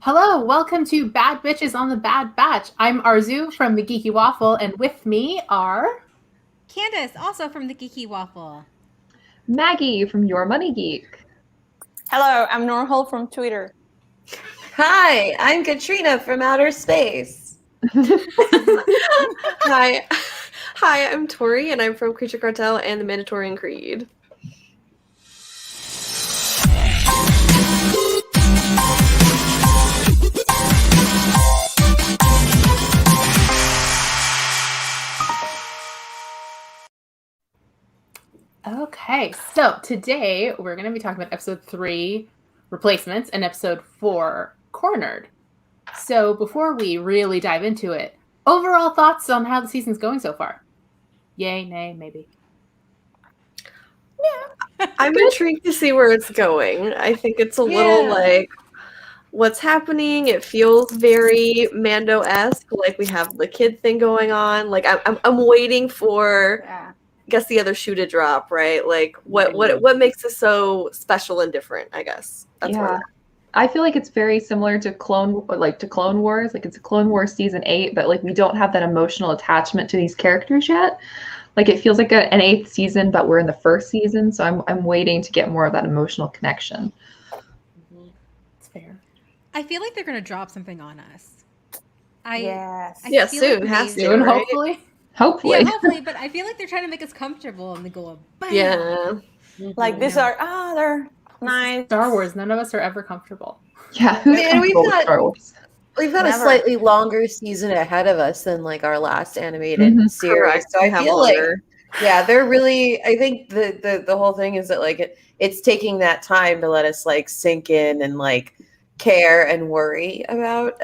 Hello, welcome to Bad Bitches on the Bad Batch. I'm Arzu from the Geeky Waffle, and with me are Candace, also from the Geeky Waffle. Maggie from Your Money Geek. Hello, I'm Norhol from Twitter. Hi, I'm Katrina from Outer Space. Hi, I'm Tori, and I'm from Creature Cartel and the Minotaurian Creed. Okay, so today we're going to be talking about episode 3, Replacements, and episode 4, Cornered. So before we really dive into it, overall thoughts on how the season's going so far? Yay, nay, maybe. Yeah, I'm intrigued to see where it's going. I think it's a little like what's happening. It feels very Mando-esque, like we have the kid thing going on. Like I'm waiting for. Yeah. I guess the other shoe to drop, right? Like what makes this so special and different, I guess. That's where I feel like it's very similar to Clone Wars. Like it's a Clone Wars season 8, but like we don't have that emotional attachment to these characters yet. Like it feels like an 8th season, but we're in the first season, so I'm waiting to get more of that emotional connection. It's fair. I feel like they're going to drop something on us. Soon has to, Soon, right? hopefully. Hopefully. Yeah, hopefully, but I feel like they're trying to make us comfortable and they go, bam! Yeah. Like these are they're nice. Star Wars, none of us are ever comfortable. Yeah, And we've got Star Wars. a Never. slightly longer season ahead of us than like our last animated series. Correct. So I Have feel like longer. they're really. I think the whole thing is that like it's taking that time to let us like sink in and like care and worry about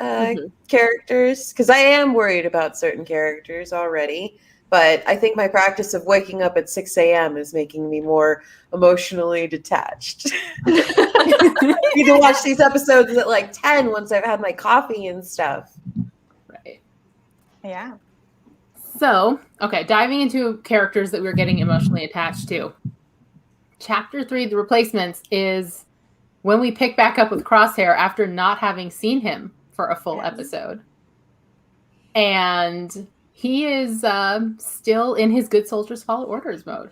characters, because I am worried about certain characters already. But I think my practice of waking up at 6 a.m. is making me more emotionally detached. I need to watch these episodes at like 10 once I've had my coffee and stuff. Right. Yeah. So, okay, diving into characters that we're getting emotionally attached to. Chapter 3, The Replacements, is when we pick back up with Crosshair after not having seen him for a full episode. And he is still in his good soldiers follow orders mode.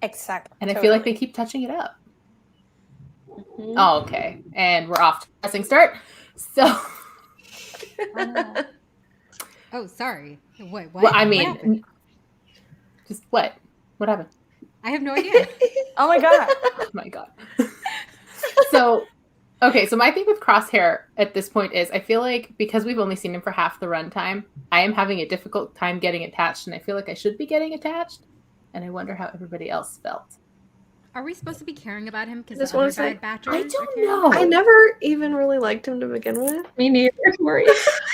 Exactly. And I feel like they keep touching it up. Oh, okay. And we're off to pressing start. So... Oh, sorry. Wait, what? Well, I What mean, happened? just what? What happened? I have no idea. Oh my god. Oh my god. So, okay, so my thing with Crosshair at this point is I feel like because we've only seen him for half the runtime, I am having a difficult time getting attached, and I feel like I should be getting attached, and I wonder how everybody else felt. Are we supposed to be caring about him because Just the other wanna say, Bad Batchers I are don't caring know. about I him? never even really liked him to begin with. Me neither, Tori.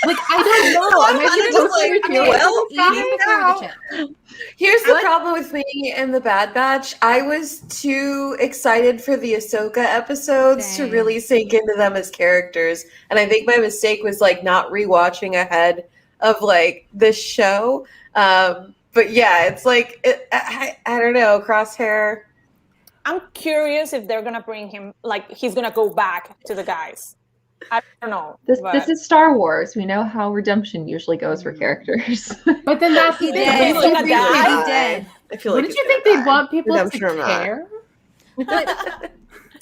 Like, I don't know. Am I supposed to like, feel well, Even before the now. chip. Here's the problem with me and the Bad Batch. I was too excited for the Ahsoka episodes Same. to really sink into them as characters. And I think my mistake was like not rewatching ahead of like this show. But yeah, it's like, I don't know, Crosshair. I'm curious if they're gonna bring him, like he's gonna go back to the guys. I don't know. This is Star Wars. We know how redemption usually goes for characters. But then that's the He thing. did. Wouldn't He you did. think- I feel like Wouldn't you think they'd want people to Redemption or not. care? But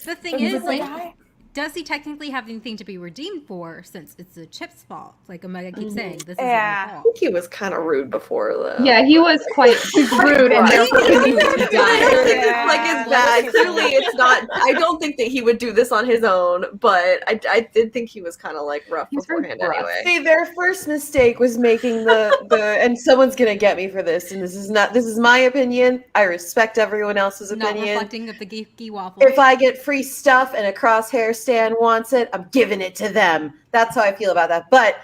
the thing is, He's like, guy. does he technically have anything to be redeemed for since it's the chip's fault? Like Omega keeps saying, this is Yeah. your I fault. think he was kind of rude before, though. Yeah, he was quite Rude, and therefore he needs to die. Yeah. Like it's bad. Clearly, it's not. I don't think that he would do this on his own, but I did think he was kind of like rough He's very beforehand rough. anyway. See, their first mistake was making the and someone's gonna get me for this, and this is my opinion. I respect everyone else's Not opinion. reflecting of the geeky waffle. If I get free stuff and a Crosshair stand wants it, I'm giving it to them. That's how I feel about that. But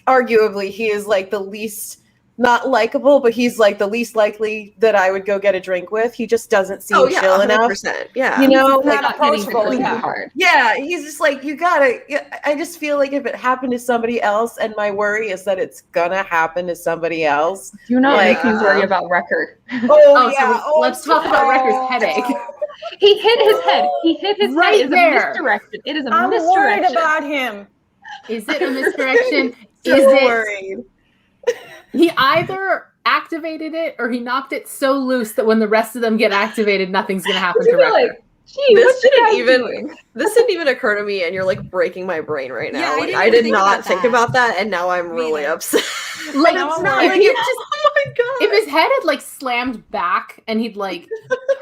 arguably, he is like the least not likable, but he's like the least likely that I would go get a drink with. He just doesn't seem chill enough. 100%. Yeah. You know, He's like not approachable. getting Yeah. hard. yeah, he's just like, you gotta. I just feel like if it happened to somebody else, and my worry is that it's gonna happen to somebody else. Do not Like, make me worry about Wrecker. Oh, yeah. So let's talk about Wrecker's headache. He hit his head. He hit his Right head. It is there. a misdirection. It is a I'm worried misdirection. about him. Is it a misdirection? So Is it worried. he either activated it or he knocked it so loose that when the rest of them get activated, nothing's gonna happen to You're Wrecker. like, gee, what's the guy This doing? didn't even occur to me, and you're like breaking my brain right now. Yeah, I Like, didn't I even did think not about think that. about that, and now I'm Me really either. upset. Like, And it's if not he like, just oh my god. if his head had like slammed back and he'd like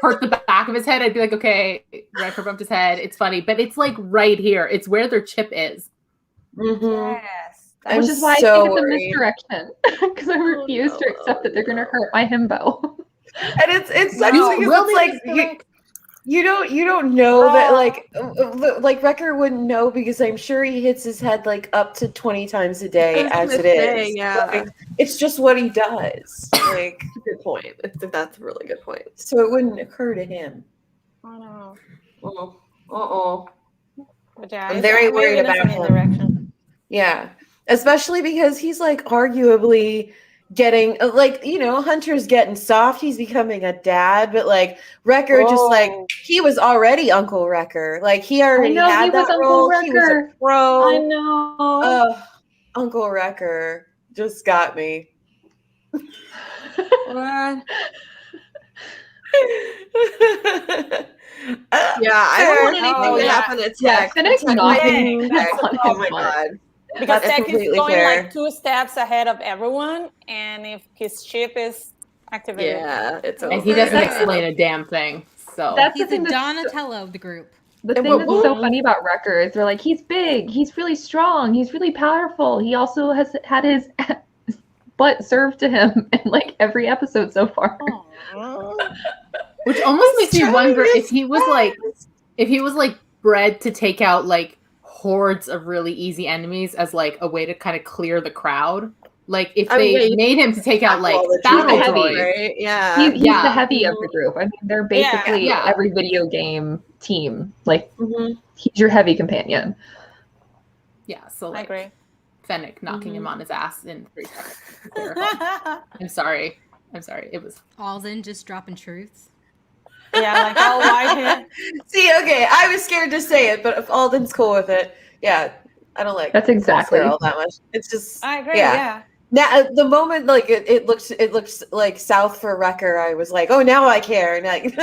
hurt the back of his head, I'd be like, okay, Wrecker bumped his head. It's funny, but it's like right here. It's where their chip is. Mhm. Yes. I'm Which is why so I think it's a worried. misdirection. Because I refuse to accept that they're going to hurt my himbo. And it sucks No, because will it's they like misdirect? you don't know that like Wrecker wouldn't know because I'm sure he hits his head like up to 20 times a day I was as it gonna is. say, yeah. Like, it's just what he does. Like That's a good point. That's a really good point. so it wouldn't occur to him. I know. But yeah, I'm very worried maybe that's about a him. misdirection. Yeah. Especially because he's like arguably getting like, Hunter's getting soft. He's becoming a dad, but like Wrecker just like Oh. he was already Uncle Wrecker. Like he already know, had he was that Uncle role. He was a Wrecker. pro. I know. Uncle Wrecker just got me. What? Yeah, I don't want anything Oh, to yeah. happen to Yeah, Tech. Finnick's Tech not might being be Tech. on Oh his my butt. god. Because That's Tech is completely going fair. like 2 steps ahead of everyone, and if his chip is activated, Yeah, it's over. And he doesn't Yeah. explain a damn thing. So That's the He's the thing that's Donatello of the group. the And thing that's so Mhm. funny about Wrecker is they're like, he's big, he's really strong, he's really powerful. He also has had his butt served to him in like every episode so far. Aw. which almost He's makes me trying wonder his if he was like bred to take out like hordes of really easy enemies as like a way to kind of clear the crowd. Like if I mean, they yeah, made him to take out like All the battle heavy, droids. right? Yeah. He's Yeah. the heavy of the group. I mean, they're basically Yeah. every video game team. Like, Mhm. he's your heavy companion. Yeah, so I like agree. Fennec knocking him on his ass in 3 seconds. I'm sorry. It was Alden just dropping truths. Yeah, like all white hair. See, okay, I was scared to say it, but if Alden's cool with it, yeah, I don't like That's exactly. Crosshair all that much. It's just I agree. Yeah. Yeah. now at the moment like it looks like south for Wrecker. I was like, oh, now I care. And like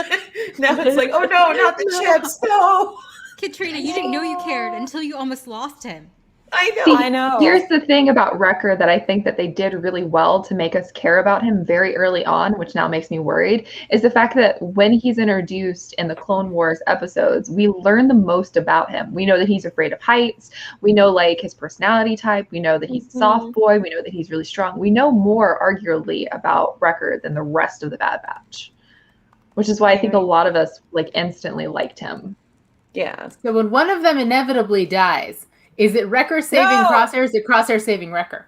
now it's like, oh no, not the chips. No, Katrina, you didn't know you cared until you almost lost him. I know. See, I know. Here's the thing about Wrecker that I think that they did really well to make us care about him very early on, which now makes me worried, is the fact that when he's introduced in the Clone Wars episodes, we learn the most about him. We know that he's afraid of heights. We know like his personality type. We know that he's a soft boy. We know that he's really strong. We know more arguably about Wrecker than the rest of the Bad Batch, which is why I think a lot of us like instantly liked him. Yeah. so when one of them inevitably dies, is it Wrecker saving No! Crosshair? Or is it Crosshair saving Wrecker?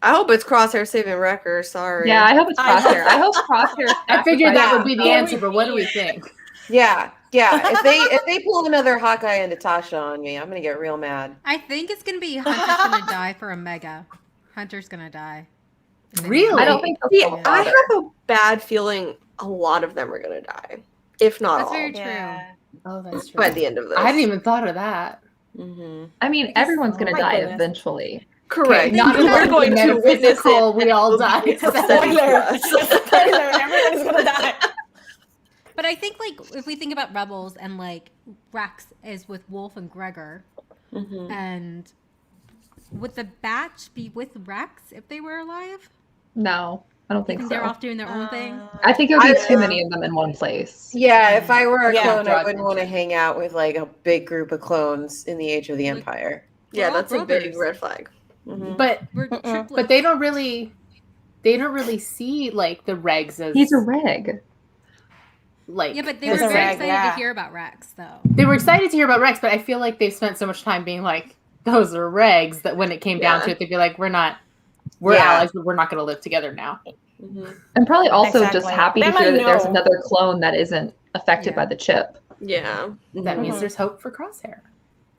I hope it's Crosshair saving Wrecker. Sorry. Yeah, I hope it's I Crosshair. I hope Crosshair. I figured that would be the Yeah. answer, but what do we think? Yeah. If they pull another Hawkeye and Natasha on me, I'm gonna get real mad. I think it's gonna be Hunter's gonna die for Omega. Hunter's gonna die. Really? I don't think See, they'll I bother. have a bad feeling a lot of them are gonna die, if not That's all, very true. Yeah. Oh, that's true. by the end of this. I hadn't even thought of that. Mm-hmm. I mean, everyone's going to my die goodness. eventually. Correct. Not We're going to witness metaphysical, it. we all die. Spoiler. Spoiler. Everyone's gonna die. But I think like if we think about Rebels and like Rex is with Wolf and Gregor, Mm-hmm. and would the Batch be with Rex if they were alive? No, I don't You think think so. they're off doing their own thing? I think it would be I- too many of them in one place. Yeah, if I were a Yeah. clone, I Draw wouldn't want to hang out with like a big group of clones in the Age of the Like- Empire. Yeah, We're all that's a big brothers. red flag. Mhm. But We're Mm-mm. triplets. but they don't really see like the regs as He's a reg. like yeah, but they There's were a very reg, excited yeah. to hear about Rex, though. they were excited to hear about Rex, but I feel like they've spent so much time being like, those are regs, that when it came down Yeah. to it, they'd be like, we're Yeah. allies, but we're not going to live together now. Mhm. I'm probably also just Exactly. happy They to hear might that there's know. another clone that isn't affected Yeah. by the chip. Yeah. That means Mhm. there's hope for Crosshair.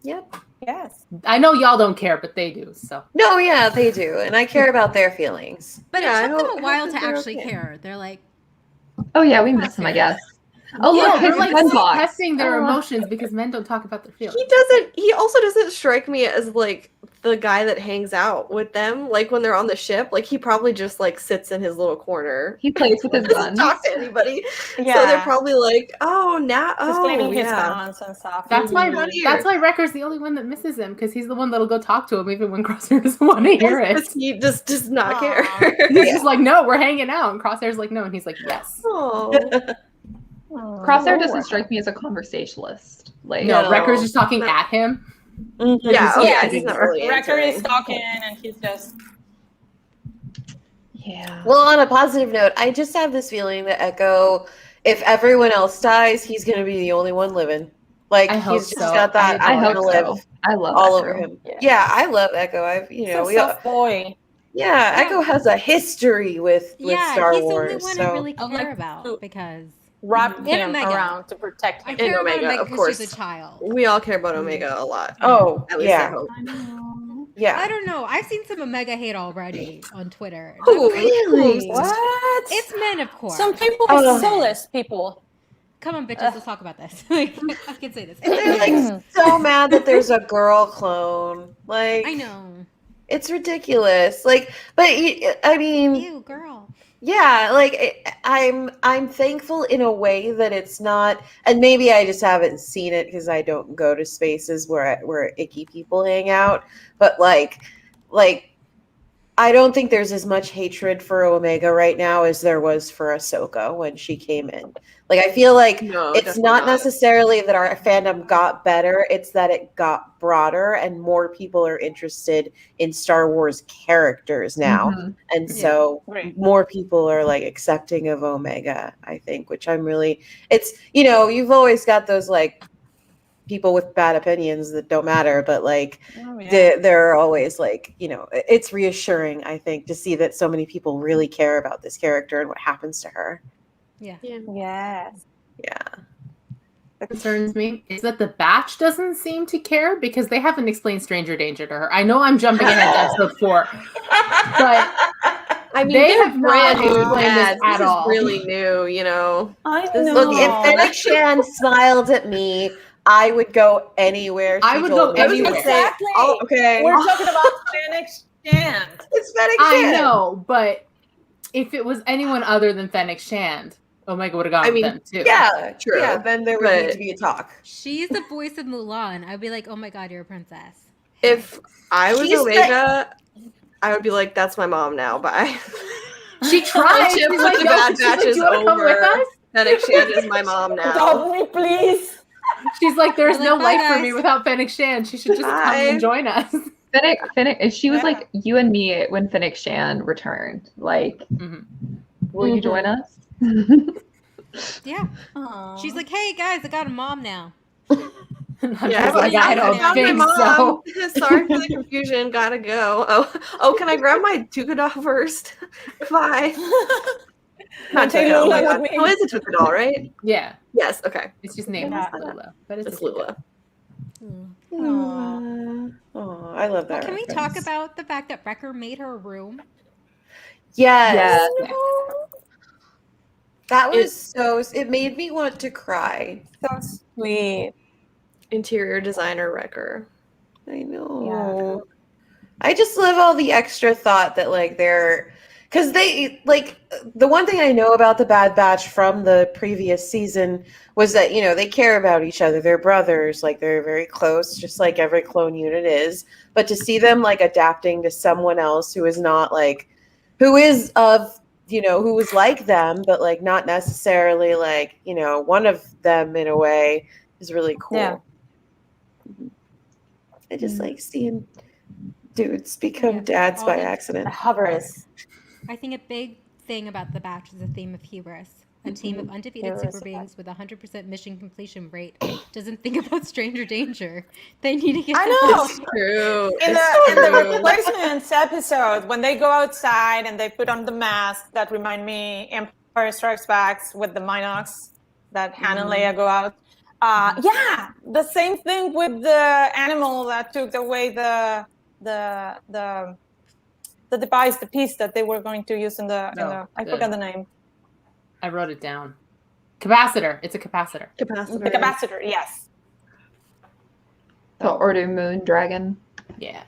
Yep. Yes. I know y'all don't care, but they do. So No, yeah, they do, and I care about their feelings. But Yeah, I it took hope- them a I while hope to they're actually okay. care. They're like, Oh yeah, we miss him, I guess. Oh, Yeah, look, they're his like gun box. testing their Oh. emotions because men don't talk about their feelings. He also doesn't strike me as like the guy that hangs out with them, like when they're on the ship. Like he probably just like sits in his little corner. He plays with his Doesn't guns. talk to anybody. Yeah. So they're probably like, oh, now, Just cleaning his yeah. guns and stuff. That's why. Around here. That's why Wrecker's the only one that misses him because he's the one that'll go talk to him even when Crosshair doesn't want to hear it. Because he just does not Aw. care. He's just like, no, we're hanging out, and Crosshair's like, no, and he's like, yes. Oh. Crosshair doesn't strike me as a conversationalist. Like, No, No. Wrecker's just talking No. at him. Mhm. Yeah, oh, Yeah, he's not really Wrecker is answering. talking and he's just yeah. Well, on a positive note, I just have this feeling that Echo, if everyone else dies, he's going to be the only one living. Like, I hope he's just so. got that I I hope want to live so. I love all Echo. over him. Yeah. Yeah, I love Echo. I've, you know, a soft boy. yeah, Echo has a history with Yeah, Star he's Wars. the only one so I really I'd care like about to- because Wrap And him Omega. around to protect I him. care Omega, about Omega of because she's course. a child. We all care about Omega a lot. oh, At least I yeah, hope. yeah. I don't know. I've seen some Omega hate already on Twitter. and Ooh, I'm like, Really? What? it's men, of course. Some people Oh. are soulless people. Come on, bitches, let's talk about this. Like, I can say this. They're like so mad that there's a girl clone. Like, I know. it's ridiculous. Like, but I mean, Ew, girl. yeah, like I'm thankful in a way that it's not, and maybe I just haven't seen it because I don't go to spaces where icky people hang out. But like I don't think there's as much hatred for Omega right now as there was for Ahsoka when she came in. Like, I feel like No, it's definitely not necessarily that our fandom got better, it's that it got broader and more people are interested in Star Wars characters now. Mhm. And Yeah. so Right. more people are like accepting of Omega, I think, which I'm really, it's, you know, you've always got those like people with bad opinions that don't matter, but like Oh, yeah. they're always like, you know, it's reassuring, I think, to see that so many people really care about this character and what happens to her. Yeah. Yes. Yeah. What concerns me is that the Batch doesn't seem to care because they haven't explained stranger danger to her. I know I'm jumping ahead to episode 4, but I mean, they they're have not brand new explained this dads. at This is all. really new, you know. I This- know. Look, if Fennec Shan smiled at me, I would go anywhere. I she would told go me to. anywhere. Exactly. Oh, okay. We're talking about Fennec Shand. It's Fennec I Shan. know, but if it was anyone other than Fennec Shand, Omega would have gone I with mean, them too. Yeah, True, yeah, then there would need but- to be a talk. She's the voice of Mulan. I'd be like, oh my god, you're a princess. If I was She's Omega, I would be like, that's my mom now. Bye. She tried. Chip She's with like, the no, Bad she's like, Batch do is you want to come with over. us? Fennec Shand is my mom now. Help me, please. She's like, there's They're no like, life "Bye, for guys." me without Fennec Shand. She should just come Bye. and join us. Fennec, if she was Yeah. like you and me when Fennec Shan returned. Like, Mhm. will you join us? Yeah. She's like, hey guys, I got a mom now. And I'm Yeah, just like, I don't found think my so. mom. Sorry for the confusion. Gotta go. Oh, can I grab my Tukadol first? Bye. Not Take Tukadol. Oh my Lula God. with me. Oh, it's a Tukadol, right? Yeah, Yes. Okay. it's just named Yeah. Lula, but it's It's a Lula. Oh, I love that. Can we talk reference. about the fact that Wrecker made her a room? Yes. Yeah. That was so. It made me want to cry. So sweet. Interior designer Wrecker. I know. I just love all the extra thought that like they're, because they like the one thing I know about the Bad Batch from the previous season was that, you know, they care about each other. They're brothers, like they're very close, just like every clone unit is. But to see them like adapting to someone else who is not like, who is of, you know, who is like them, but like not necessarily like, you know, one of them in a way is really cool. Yeah. I just like seeing dudes become Yeah. dads by All the- accident. Hovers. I think a big thing about the Batch is the theme of hubris. A team of undefeated Hubris, super beings with a 100% mission completion rate doesn't think about stranger danger. They need to get I the know. It's true. In It's the true. replacements episode, when they go outside and they put on the mask that remind me Empire Strikes Back with the Minox that Han and Leia go out. Yeah, the same thing with the animal that took away the device, the piece that they were going to use in the I forgot the name. I wrote it down. Capacitor. It's a capacitor. Capacitor. The capacitor, yes. The Ordo Moon Dragon. Yeah.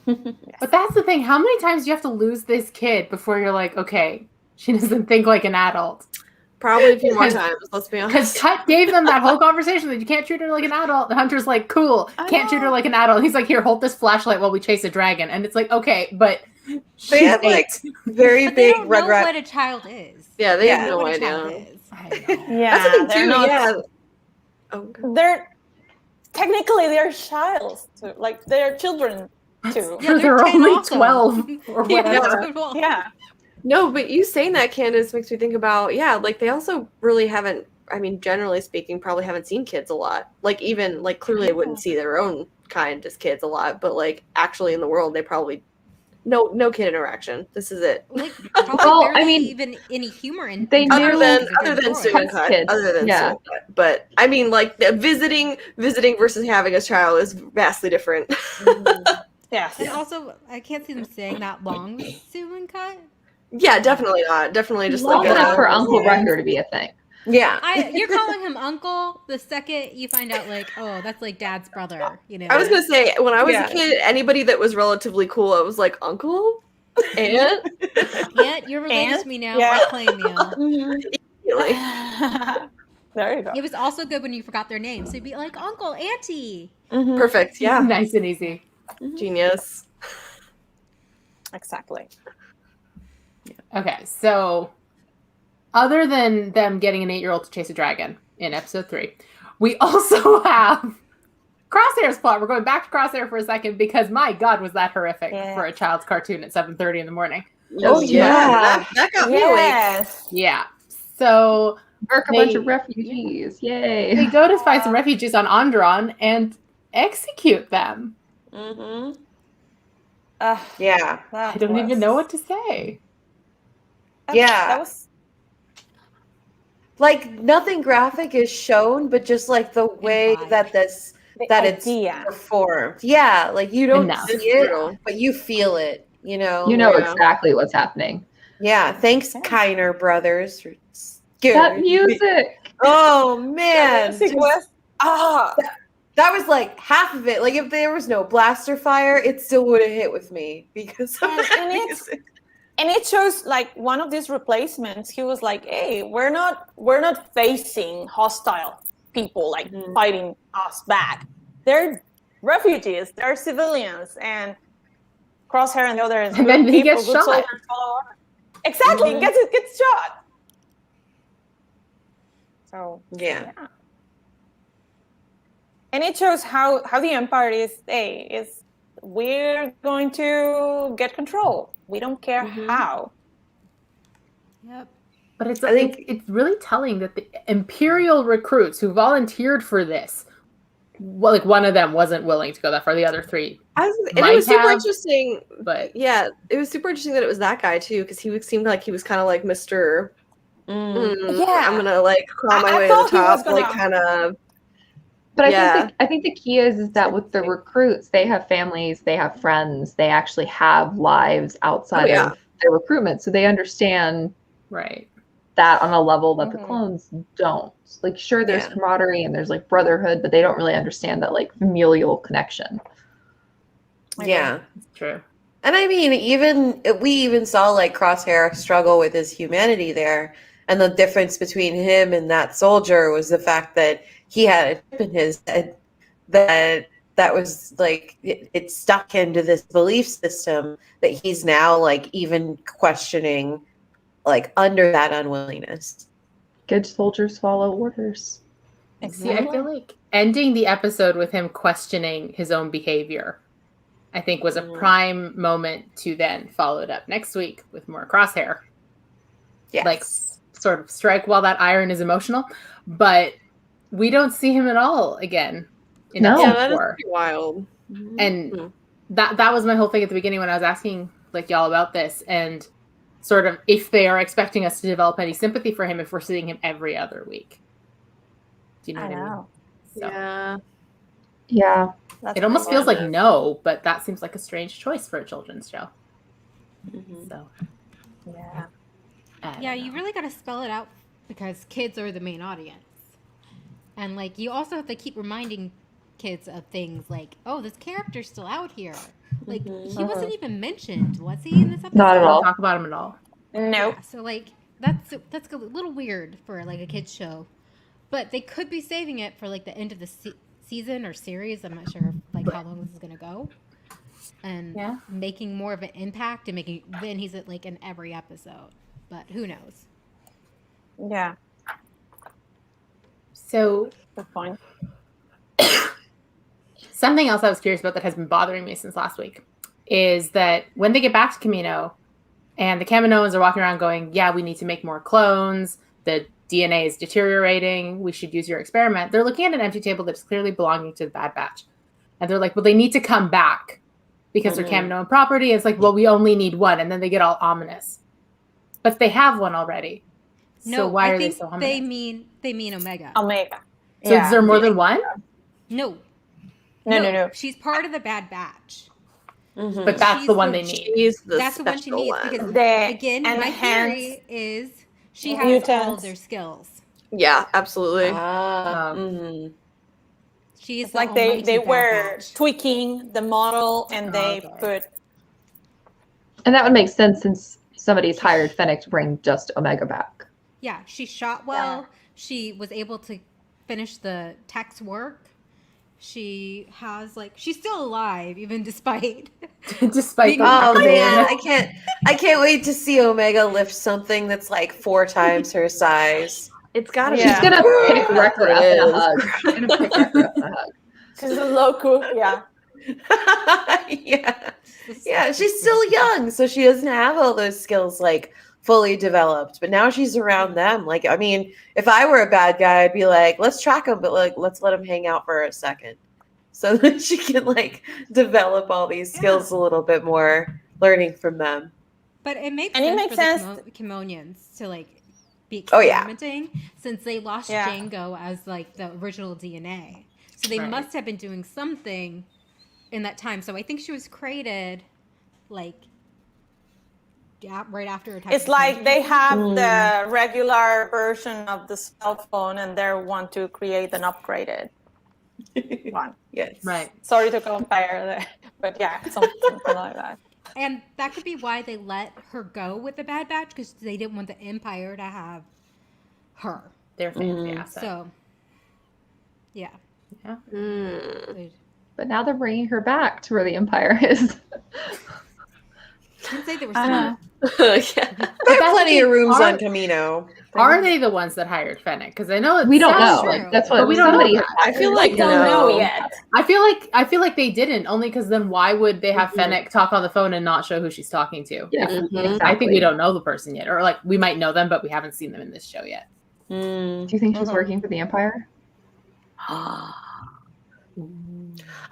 But that's the thing. How many times do you have to lose this kid before you're like, okay, she doesn't think like an adult? Probably a few more Because- times, let's be Because honest. Cut gave them that whole conversation that you can't treat her like an adult. The Hunter's like, cool, can't treat her like an adult. He's like, here, hold this flashlight while we chase a dragon. And it's like, okay, but They she's have like 8. very But they big don't know Rugrat. what a child is. Yeah, they Yeah. have They don't know no what a child idea. is. I know. Yeah, That's the thing they're too. not. Yeah. Oh, God. They're technically they're child too. Like they're children too. Yeah, They're 10 only also. 12 or Yeah, whatever. they're 12. Yeah. No, but you saying that, Candace, makes me think about, yeah, like they also really haven't, I mean, generally speaking, probably haven't seen kids a lot. Like even, like clearly they wouldn't see their own kind as kids a lot, but like actually in the world, they probably, no kid interaction. This is it. Like, probably Well, I barely mean, even any humor in they in knew- children Other because they're than boys. Sue and Cut. Kids. Other than Yeah. Sue and Cut. But I mean, like visiting versus having a child is vastly different. Yes. And also, I can't see them staying that long with Sue and Cut. Yeah, definitely not. Definitely just Long like enough for a, Uncle Rucker to be a thing. Yeah. You're calling him uncle the second you find out, like, oh, that's like Dad's brother. You know. I was gonna say when I was Yeah. a kid, anybody that was relatively cool, I was like uncle, aunt. Yeah, you're related to me now. Yeah. I claim you. Like, There you go. It was also good when you forgot their names. So you'd be like, Uncle, Auntie. perfect. Yeah, Nice and easy. genius. Exactly. Okay, so other than them getting an 8-year-old to chase a dragon in episode 3, we also have Crosshair's plot. We're going back to Crosshair for a second because my God, was that horrific Yeah. for a child's cartoon at 7:30 in the morning. Oh, yeah, that got me awake. Yes. Yeah. So Work a bunch They- of refugees. Yay. they go to find some refugees on Andron and execute them. Mm-hmm. Uh, Yeah. I don't even know what to say. Yeah. That was. Like nothing graphic is shown, but just like the way vibe. that The that it's idea. performed. Yeah, like you don't Enough. see It's it, brutal. but you feel it. You know. You know Yeah. exactly what's happening. Yeah. Thanks, Yeah. Kiner Brothers. For scaring That me. music. Oh The man. music just- was. that was like half of it. Like if there was no blaster fire, it still would have hit with me because of And that it's- music. And it shows like one of these replacements. He was like, "Hey, we're not facing hostile people like Mhm. fighting us back. They're refugees. They're civilians." And Crosshair and the others. And then good he people, gets good shot. soldiers follow order. Exactly, Mhm. gets shot. So Yeah. and it shows how the Empire is we're going to get control. We don't care Mhm. how. Yep. But it's I think- it's really telling that the Imperial recruits who volunteered for this, well, like one of them wasn't willing to go that far. The other 3, And Might it was super have, interesting. but Yeah, it was super interesting that it was that guy too, because he seemed like he was kind of like Mr. Yeah. I'm gonna like crawl my I way to the thought he was top, like gonna- kind of. But Yeah. I think the key is that with the recruits, they have families, they have friends, they actually have lives outside yeah. of their recruitment, so they understand right. that on a level that the Mhm. clones don't. Like, sure, there's Yeah. camaraderie and there's like brotherhood, but they don't really understand that like familial connection. Yeah. It's true. And I mean, we even saw like Crosshair struggle with his humanity there. And the difference between him and that soldier was the fact that he had a chip in his head that was like it stuck him to this belief system that he's now like even questioning, like under that unwillingness. Good soldiers follow orders. See, I feel like ending the episode with him questioning his own behavior, I think, was a prime moment to then follow it up next week with more Crosshair. Yes. Like, sort of strike while that iron is emotional, but we don't see him at all again in No. Yeah, episode that is 4. pretty wild. And Mhm. that was my whole thing at the beginning when I was asking like y'all about this, and sort of if they are expecting us to develop any sympathy for him if we're seeing him every other week. Do you know I what I mean? know. So Yeah. Yeah. That's it almost pretty feels like wild. no, but that seems like a strange choice for a children's show. Mhm. So Yeah. I don't Yeah, know. you really got to spell it out because kids are the main audience. And like you also have to keep reminding kids of things like, oh, this character's still out here. Like he wasn't even mentioned, was he, in this episode? Not at Don't all. talk about him at all. Nope. Yeah, so like that's a little weird for like a kids show, but they could be saving it for like the end of the season or series. I'm not sure like how long this is gonna go, and making more of an impact and making then he's at like in every episode, but who knows? Yeah. So Good point. something else I was curious about that has been bothering me since last week is that when they get back to Camino and the Kaminoans are walking around going, yeah, we need to make more clones. The DNA is deteriorating. We should use your experiment. They're looking at an empty table that's clearly belonging to the Bad Batch. And they're like, well, they need to come back because they're Kaminoan property. It's like, well, we only need one. And then they get all ominous. But they have one already. So why are they so ominous? They mean Omega. Omega. So is there more than one? No. No. She's part of the Bad Batch. But that's She's the one they need. She's the That's the one she needs because again, my enhanced theory is she has mutants. all of their skills. Yeah, absolutely. She's It's like they were tweaking the model and they put. And that would make sense since somebody's hired Fennec to bring just Omega back. Yeah, she shot well. She was able to finish the tech's work. She has she's still alive even despite Despite Oh man, I can't wait to see Omega lift something that's like 4 times her size. It's gotta She's gonna pick Wrecker up in a hug. She's gonna pick Wrecker up in a hug. She's a loco, yeah. Yeah, she's still young, so she doesn't have all those skills like fully developed. But now she's around them. Like, I mean, if I were a bad guy, I'd be like, let's track him, but like, let's let him hang out for a second, so that she can like develop all these skills a little bit more, learning from them. But it makes And it sense makes for sense. the Kimonians to be Oh, yeah. experimenting since they lost Django as the original DNA. So they must have been doing something in that time. So I think she was created right after Attack It's of the like Clones. they have the regular version of the cell phone and they want to create an upgraded one. Yes. Right. Sorry to compare there, but yeah, something like that. And that could be why they let her go with the Bad Batch, because they didn't want the Empire to have her. Their fancy asset. So, yeah. But now they're bringing her back to where the Empire is. I didn't say they were similar. There are plenty of rooms on Camino. Are they the ones that hired Fennec? Because I know We don't know. true. Like, that's what But we don't know somebody. that. I feel like Don't know yet. I feel like they didn't, only because then why would they have Fennec talk on the phone and not show who she's talking to? Yeah, I think we don't know the person yet, or like we might know them, but we haven't seen them in this show yet. Do you think she's working for the Empire? I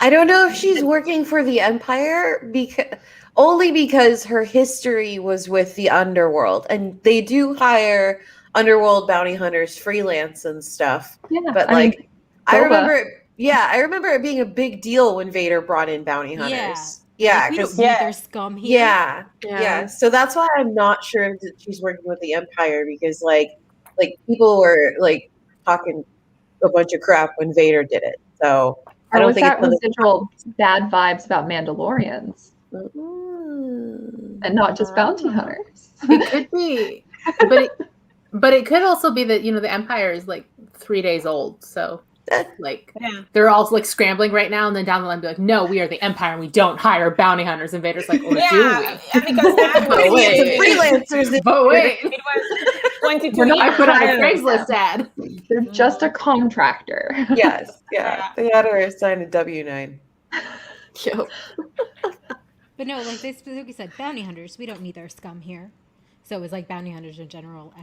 don't know if she's working for the Empire because her history was with the underworld, and they do hire underworld bounty hunters freelance and stuff. Yeah, But I mean, like, I Boba. remember it being a big deal when Vader brought in bounty hunters. Yeah, We don't because need their scum here. yeah. So that's why I'm not sure that she's working with the Empire, because like people were like talking a bunch of crap when Vader did it. So I Or don't was think that it's residual bad vibes about Mandalorians and not just bounty hunters? It could be, but it could also be that the Empire is like 3 days old, so like they're all like scrambling right now, and then down the line be like, no, we are the Empire and we don't hire bounty hunters. And Vader's like, or do we? Yeah, because that But was wait, freelancers. But wait, it was 22 We're not- I years. put out a hiring Craigslist ad. They're just a contractor. Yes, yeah. They had her sign a W-9. Yep. But no, like they specifically said, bounty hunters, we don't need their scum here. So it was like bounty hunters in general.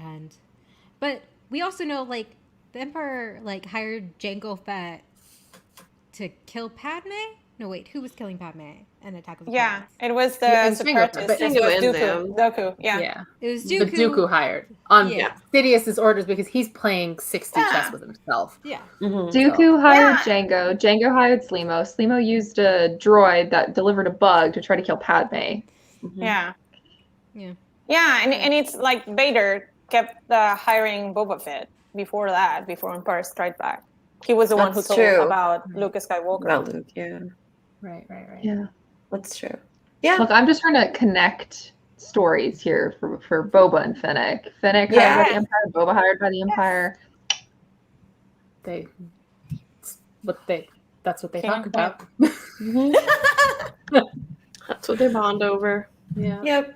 But we also know like the Emperor hired Jango Fett to kill Padme. No, wait, who was killing Padme in Attack of the Yeah, Clones? it was Yeah, the it's separatists. but- It was Dooku. Yeah. It was But Dooku. Dooku hired on Yeah. Sidious's orders because he's playing 60 chess with himself. Yeah. Dooku hired Django. Django hired Slimo. Slimo used a droid that delivered a bug to try to kill Padme. Yeah. Yeah. Yeah, and it's like Vader kept hiring Boba Fett before that, before Empire Strikes Back. He was the one who That's told true. about Luke Skywalker. About Luke, yeah. Right. Yeah. That's true. Yeah. Look, I'm just trying to connect stories here for Boba and Fennec. Fennec Yeah. hired by the Empire, Boba hired by the Empire. That's what they King talk about. Mhm. That's what they bond over. Yeah. Yep.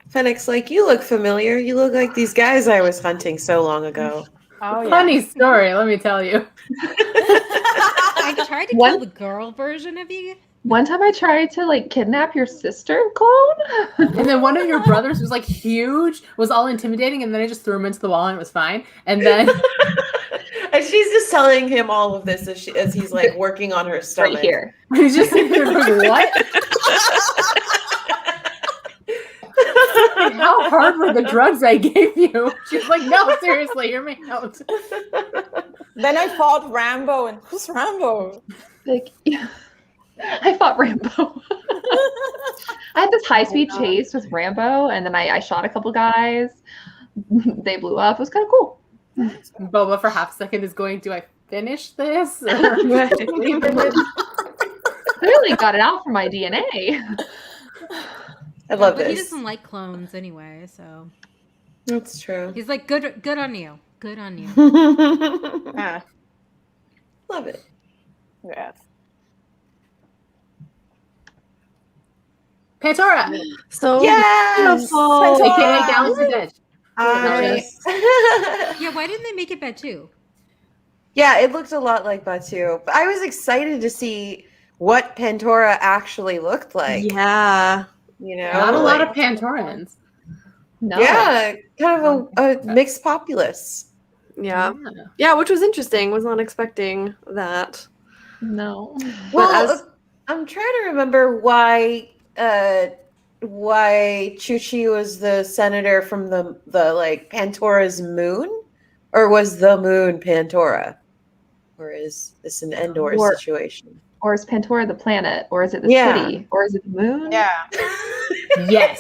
Fennec's like, you look familiar. You look like these guys I was hunting so long ago. Oh, Funny yeah. story, let me tell you. I tried to One- kill the girl version of you. One time I tried to like kidnap your sister, clone. And then one of your brothers was like huge, was all intimidating, and then I just threw him into the wall and it was fine. And then And she's just telling him all of this as he's like working on her stomach. Right here. he's just sitting there like, what? Like, how hard were the drugs I gave you? She's like, no, seriously, hear me out. Then I fought Rambo, and who's Rambo? Like, I fought Rambo. I had this high-speed chase with Rambo, and then I shot a couple guys. They blew up. It was kind of cool. Boba for half a second is going, do I finish this? Or Clearly got it out from my DNA. I love But he this. doesn't like clones anyway, so That's true. he's like, good on you. Good on you. Ah, Love it. yes. Pantora! So Yes! beautiful. AKA Galaxy Edge. Yeah, why didn't they make it Batu? Yeah, it looked a lot like Batu. But I was excited to see what Pantora actually looked like. Yeah. You know? Not a lot like- of Pantorans. No. Yeah, kind of a mixed populace. Yeah. Yeah, which was interesting. Was not expecting that. No. Well, as- I'm trying to remember why Chuchi was the senator from the like Pantora's moon, or was the moon Pantora, or is this an Endor Or- situation? Or is Pantora the planet? Or is it the Yeah. city? Or is it the moon? Yeah. Yes.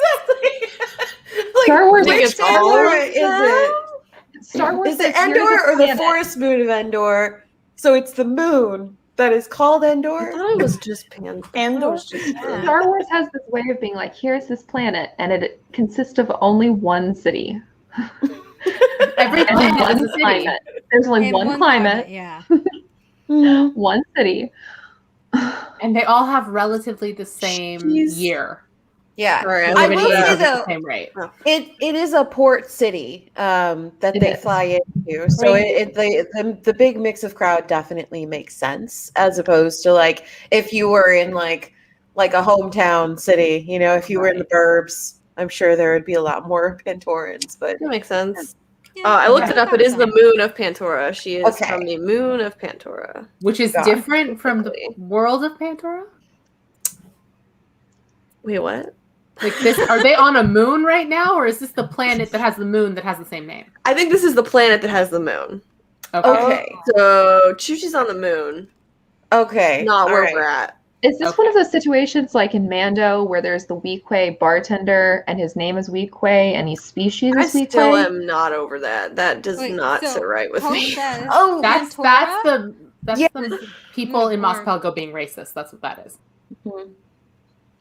Like, Star Wars which is all Pandora of is it? Star Wars Is it says, "Here's Endor or the planet." forest moon of Endor? So it's the moon that is called I Endor. thought it was just Pan. Endor's just Star Wars has this way of being like, here's this planet, and it consists of only one city. Every And planet one is a city. climate. There's only And one climate, yeah. one city. And they all have relatively the same Jeez. year. Yeah, Sorry, I Everybody will say ages at the though, same rate. it is a port city that It they is. fly into, so the big mix of crowd definitely makes sense, as opposed to like if you were in like a hometown city, you know, if you were in the burbs, I'm sure there would be a lot more Pantorans, but That makes sense. Yeah, I looked yeah, it up. that It is the was moon of Pantora. She is Okay. from the moon of Pantora. Which is God, different from the basically. world of Pantora? Wait, what? Like this, are they on a moon right now, or is this the planet that has the moon that has the same name? I think this is the planet that has the moon. okay, So Chuchi's on the moon, okay, not all where right. we're at. Is this Okay. one of those situations like in Mando where there's the Weequay bartender and his name is Weequay and he's species I is Weequay? still am not over that. That does Wait, not so sit right with Poe me. says Oh, That's Pantora? the people in Or- Mospelgo being racist. That's what that is.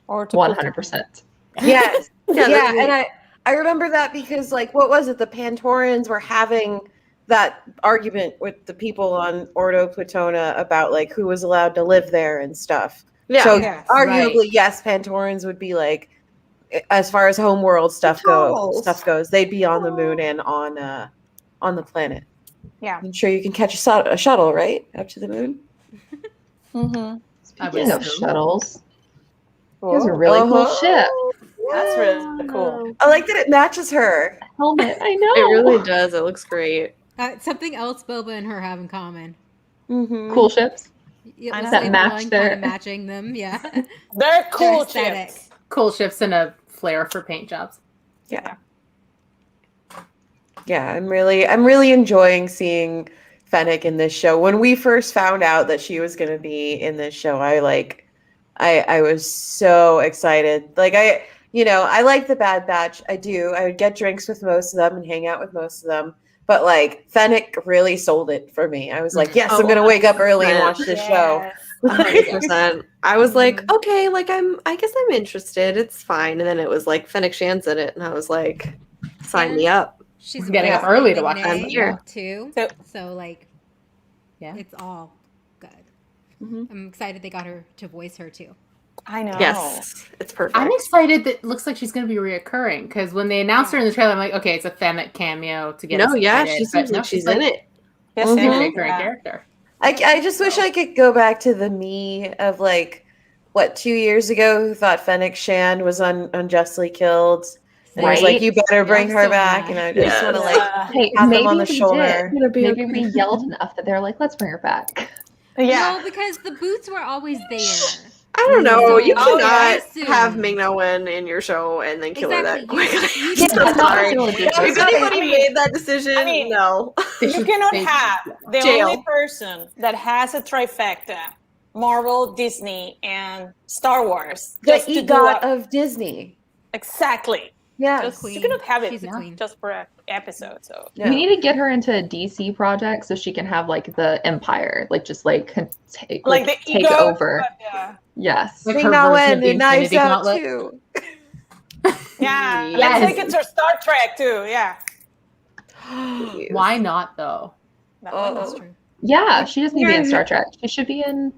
Or to 100%. yes, Yeah, yeah, that's and I remember that because like what was it? The Pantorans were having that argument with the people on Ordo Plutona about like who was allowed to live there and stuff. Yeah. So Yes, arguably, right. yes, Pantorans would be like, as far as homeworld stuff goes, they'd be on the moon and on the planet. Yeah. I'm sure you can catch a shuttle, right, up to the moon. Mm-hmm. Speaking of assume. shuttles, here's a really cool Uh-huh. ship. That's really cool. I like that it matches her. Helmet, I know. It really does. It looks great. something else Boba and her have in common. Mm-hmm. Cool ships. It I was know. like That match one their- kind of matching them. Yeah. They're cool Their aesthetic. chips. Cool shifts and a flair for paint jobs. Yeah. Yeah, I'm really enjoying seeing Fennec in this show. When we first found out that she was going to be in this show, I was so excited. Like you know, I like the Bad Batch. I do. I would get drinks with most of them and hang out with most of them. But like Fennec really sold it for me. I was like, yes, I'm gonna wake up early and watch this show. Yes. 100%. I was like, Mhm. okay, like I guess I'm interested. It's fine. And then it was like Fennec Shan's in it, and I was like, sign me up. She's Getting up voiced by early to watch Ming-Na I'm here. too. So- So like, Yeah. it's all good. Mhm. I'm excited they got her to voice her too. I know. Yes, it's perfect. I'm excited that it looks like she's going to be reoccurring because when they announced her in the trailer, I'm like, okay, it's a Fennec cameo to get us No, yeah, excited. she But seems no, like she's in it. Yes, She's a Mhm. recurring yeah. character. I just wish I could go back to the me of like, what, 2 years ago who thought Fennec Shan was unjustly killed. And was like, Right? you better bring I'm her so back. mad. And I just Yes. want to like Hey, pat them maybe on the we shoulder. did. Gonna be Maybe okay. we yelled enough that they're like, let's bring her back. Yeah. No, because the boots were always there. I don't know. So- You Oh, cannot yeah. have Ming-Na win in your show and then kill her that Exactly. quick. You Yeah, cannot not Sorry. really good If person. anybody I mean- made that decision, I mean- no. They You should- cannot they- have the Jail. only person that has a trifecta, Marvel, Disney, and Star Wars. The just to do EGOT a- of Disney. Exactly. Yes. Queen. You cannot have it She's a queen. just for an episode. So No. We need to get her into a DC project so she can have like the Empire, like just like take, like the take ego, over. but, yeah. Yes. Like Bring her that version of one the and Knives Infinity Out Gauntlet. too. Yeah. Yes. Let's take it to Star Trek too. Yeah. Why not though? That Oh. one That's is true. Yeah, she doesn't need to be in Yeah. Star Trek. She should be in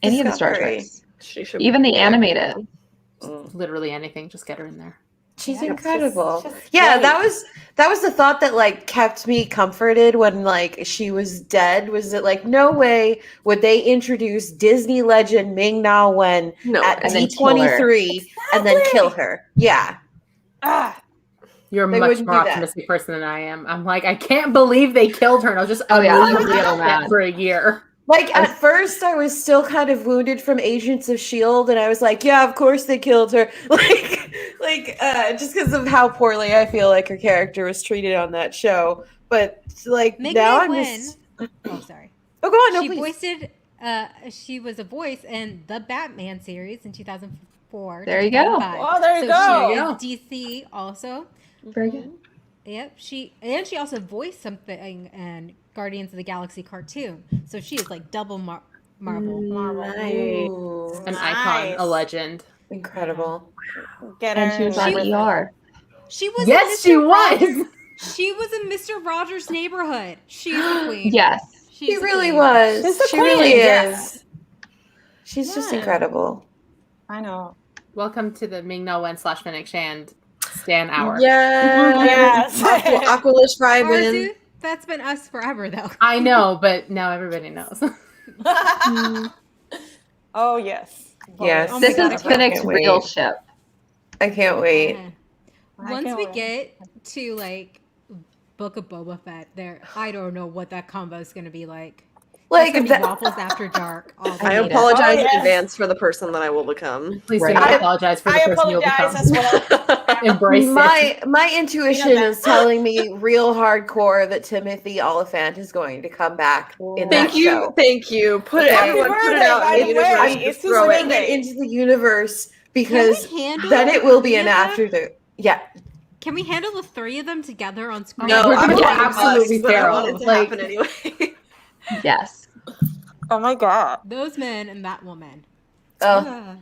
any of the Star Discovery. Treks. She should Even the be- animated. Literally anything. Just get her in there. She's Yeah, incredible. just Yeah, great. that was the thought that like kept me comforted when like she was dead. Was that like no way would they introduce Disney legend Ming Na Wen No. at and then kill her. D23 and then kill her? Yeah, Ah, You're a They much wouldn't more do that. optimistic person than I am. I'm like, I can't believe they killed her, and I was just Oh, yeah, unbelievably I'm so upset mad. for a year. like at first I was still kind of wounded from Agents of Shield, and I was like, yeah, of course they killed her. Just because of how poorly I feel like her character was treated on that show. But like Meg now May I'm Wen. just Oh, sorry. oh go on, no She please. voiced. She was a voice in the Batman series in 2004. There you go. 2005. Oh, there you so go. She is DC also. Very good. Yep. She also voiced something in Guardians of the Galaxy cartoon. So she is like double Marvel. Nice. Ooh, An icon, Nice. a legend. incredible. get her And she was in on everything. ER. She was. Yes, in she Mr. was. Rogers- She was in Mr. Rogers' Neighborhood. She's the queen. Yes. She's She the really queen. was. She's the She queen, really yes. is. She's just Yeah. incredible. I know. Welcome to the Ming Na Wen / Fennec Shand Stan Hour. Yes. Yes. Aqualish vibing. Arzu, that's been us forever, though. I know, but now everybody knows. Oh yes. Yes. Oh my This God, is I can't Finnick's wait. real ship. I can't wait. Yeah. I Once can't we wait. get to like Book of Boba Fett, there, I don't know what that combo is going to be like. Like It's gonna be that, waffles after dark. all I I hate it. apologize Oh, yes. in advance for the person that I will become. Please Right. do not I- apologize for the I person you'll apologize become. as well. Embrace it. my intuition is telling me real hardcore that Timothy Oliphant is going to come back in Thank that you. show. Thank you. Put it, Happy everyone put it birthday, out by in the the way. universe. It's Just his throw Bring it. birthday. it into the universe Can because we handle then it will be three an of them? after the yeah. Can we handle the three of them together on screen? No, We're I'm gonna going get absolutely bust, but I feral. want it to Like- happen anyway. Yes. Oh my god. Those men and that woman. Oh,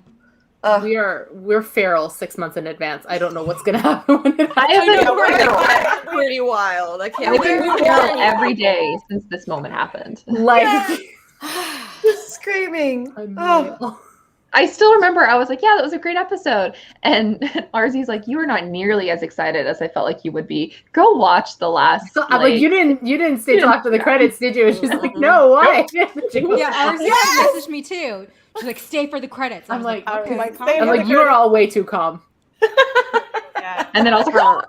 Ah. We're feral 6 months in advance. I don't know what's gonna happen when it I have I know, been right? feral. That's pretty wild. I can't I've been wait. feral every day since this moment happened. like just screaming. Oh, unreal. I still remember I was like, yeah, that was a great episode. And RZ's like, you were not nearly as excited as I felt like you would be. Go watch the last. So, I'm like, you didn't stay till after the credits, did you? And she's like, no, why? She goes, Yeah, ours Yes! messaged me too. She's like, stay for the credits. I I'm was like, I was okay. like, calm stay I'm down. for like, you are all way too calm. Yeah. And then I was like, oh,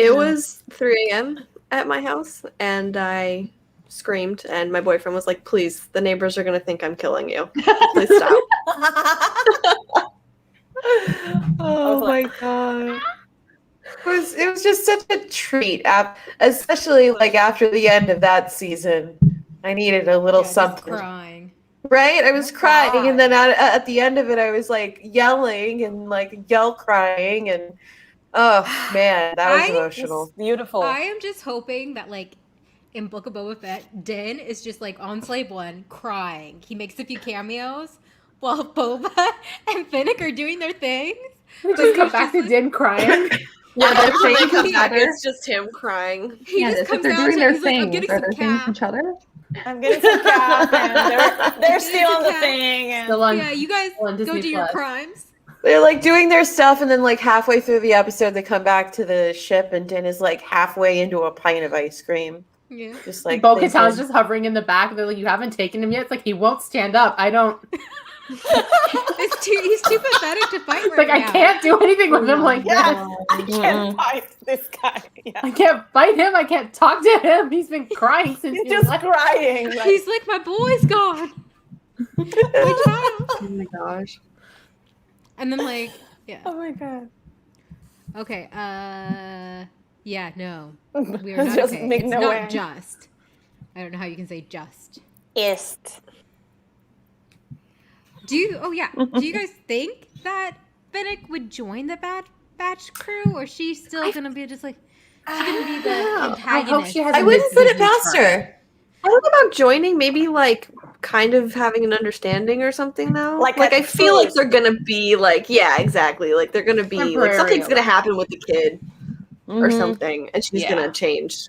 It was 3 a.m. at my house, and I screamed, and my boyfriend was like, please, the neighbors are going to think I'm killing you. Please stop. oh my god. It was just such a treat, especially like after the end of that season. I needed a little Yeah, just something. crying. Right? I was crying, and then at the end of it, I was like yelling and like yell crying, and oh man, that was emotional. Beautiful. I am just hoping that like in Book of Boba Fett, Din is just like on Slave One crying. He makes a few cameos while Boba and Finnick are doing their things. We just come back to Din crying. Yeah, they're when they saying come back, together. it's just him crying. He Candace, just if comes they're out doing to their he's like, I'm things, getting are some there things cap. each other? I'm getting some cap, and they're still on the Cap. thing. And Still on, Yeah, you guys still on go Disney do your Plus. crimes. They're like doing their stuff, and then like halfway through the episode, they come back to the ship, and Din is like halfway into a pint of ice cream, Yeah. just like Bo-Katan's thinking- just hovering in the back. They're like, you haven't taken him yet? It's like, he won't stand up. I don't... He's too pathetic to fight right Like, now. I can't do anything with him like Yeah. this. I can't fight this guy. Yeah. I can't fight him. I can't talk to him. He's been crying since He's he just left. crying. Like, He's like, my boy's gone. My child. Oh my gosh. And then like, yeah. oh my god. Okay, yeah, no. We are not Just okay. make It's no not way. just. I don't know how you can say just. Ist. Do you guys think that Finnick would join the Bad Batch crew, or she's still gonna be just like she's gonna be the antagonist? I hope she has I a wouldn't put it mid-season past arc. her. I don't know about joining, maybe like kind of having an understanding or something now. Like Like at I feel like first. they're gonna be like, yeah, exactly. Like they're gonna be like Temporary something's gonna happen with the kid or Mhm. something, and she's Yeah. gonna change.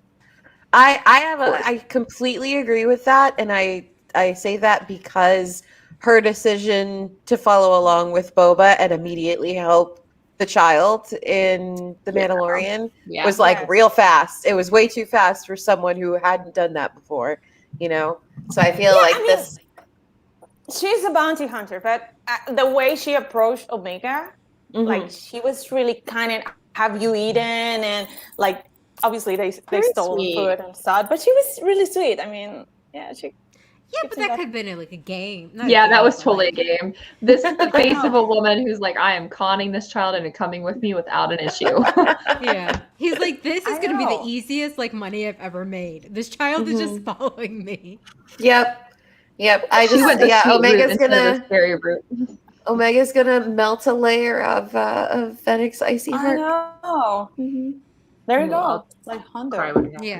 I completely agree with that, and I say that because her decision to follow along with Boba and immediately help the child in The Mandalorian Yeah. was like Yes. real fast. It was way too fast for someone who hadn't done that before, you know? So I feel like I mean, this She's a bounty hunter, but the way she approached Omega, Mhm. like she was really kind of, have you eaten? And like, obviously they Very stole sweet. food and stuff, but she was really sweet. I mean, yeah, she. Yeah, but It's that enough. could have been like a game. Not a Yeah, that game, was but, totally a like- game. This is the face of a woman who's like, I am conning this child into coming with me without an issue. Yeah, he's like, this is I gonna be the know. easiest like money I've ever made. This child is just following me. Yep. I She went just the yeah, sweet route Omega's instead of the gonna scary route. Omega's gonna melt a layer of Fennec's icy I heart. know. Mhm. There you Ooh, go. I'll Like Cry Hondo. when it happens. Yeah,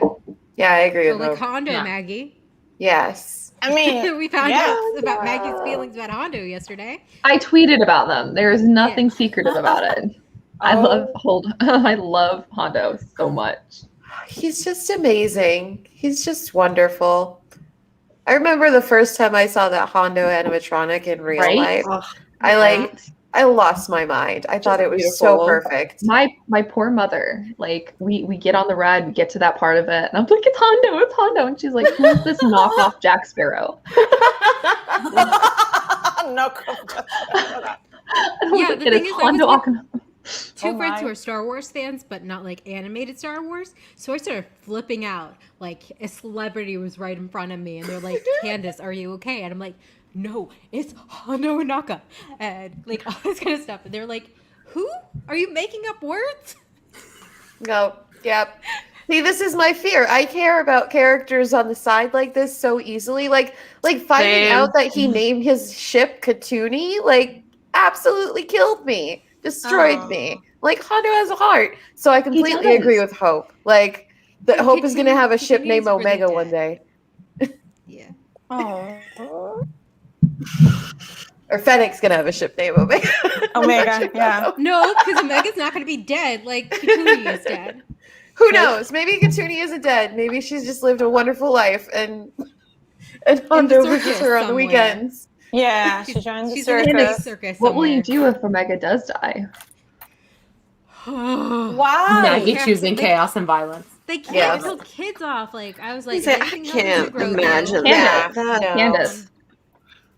Yeah, I agree so with like Hope. Hondo, Yeah. Maggie. Yes. I mean, We found yeah. out about Maggie's feelings about Hondo yesterday. I tweeted about them. There is nothing secretive about it. I love Hondo so much. He's just amazing. He's just wonderful. I remember the first time I saw that Hondo animatronic in real Right? life. Ugh. I lost my mind. I thought it was so beautiful. perfect. My poor mother. Like we get on the ride, we get to that part of it, and I'm like, it's Hondo, and she's like, who's this knockoff Jack Sparrow? No. And I was Yeah, like, the it thing is is, I Hondo. was Akana. Two Oh friends my. who are Star Wars fans, but not like animated Star Wars. So I started flipping out. Like a celebrity was right in front of me, and they're like, "Candace, are you okay?" And I'm like, "No, it's Hondo Inaka," and like all this kind of stuff. And they're like, "Who? Are you making up words?" No, yep. See, this is my fear. I care about characters on the side like this so easily. Like finding Same. out that he named his ship Katuni, like absolutely killed me, destroyed Aw. me. Like Hondo has a heart, so I completely does. agree with Hope. Like And Hope is gonna have a ship Katuni's named really Omega one dead. day, Yeah. Oh. or Fennec's gonna have a ship named Omega. Omega, yeah. No, because Omega's not going to be dead. Like Katuni is dead. Who knows? Maybe Katuni isn't dead. Maybe she's just lived a wonderful life, and Hondo visits circus her on the somewhere. weekends. Yeah, she joined the She's in a circus. circus. What will you somewhere. do if Omega does die? Why? Maggie Yeah, choosing they- chaos and violence. They can't Yeah. kill kids off. Like I was like, He's like, I anything else can't to grow imagine through. Yeah, that. no. Candace.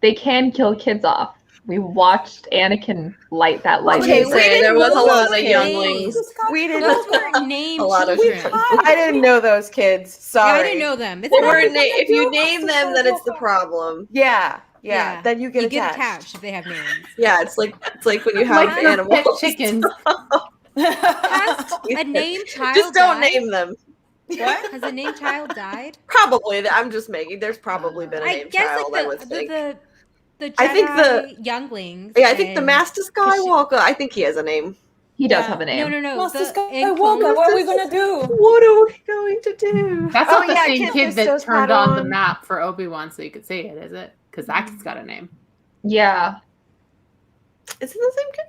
They can kill kids off. We watched Anakin light that light. Okay, Say, we didn't there was a know lot of those younglings. We Those didn't. weren't named A lot of children. children. I didn't know those kids. Yeah, Sorry. I didn't know them. It's They not- weren't if you name them, then it's the problem. Yeah. Yeah. Then you get you attached. get attached if they have names. Yeah, it's like when you have Like your pet animals. chickens. Has a named child Just don't died? name them. What? Has a named child died? Probably. I'm just making. There's probably been a I named guess child. I would like think. the Jedi I think younglings. Yeah, I think the and Master Skywalker. I think he has a name. He does Yeah. have a name. No. Master In Skywalker, Clone what are we Wars- gonna do? What are we going to do? That's Oh, not the yeah, same Kid kid that Fisto's turned on the Padawan. map for Obi-Wan so you could see it, is it? Because that kid's got a name. Yeah. Is it the same kid?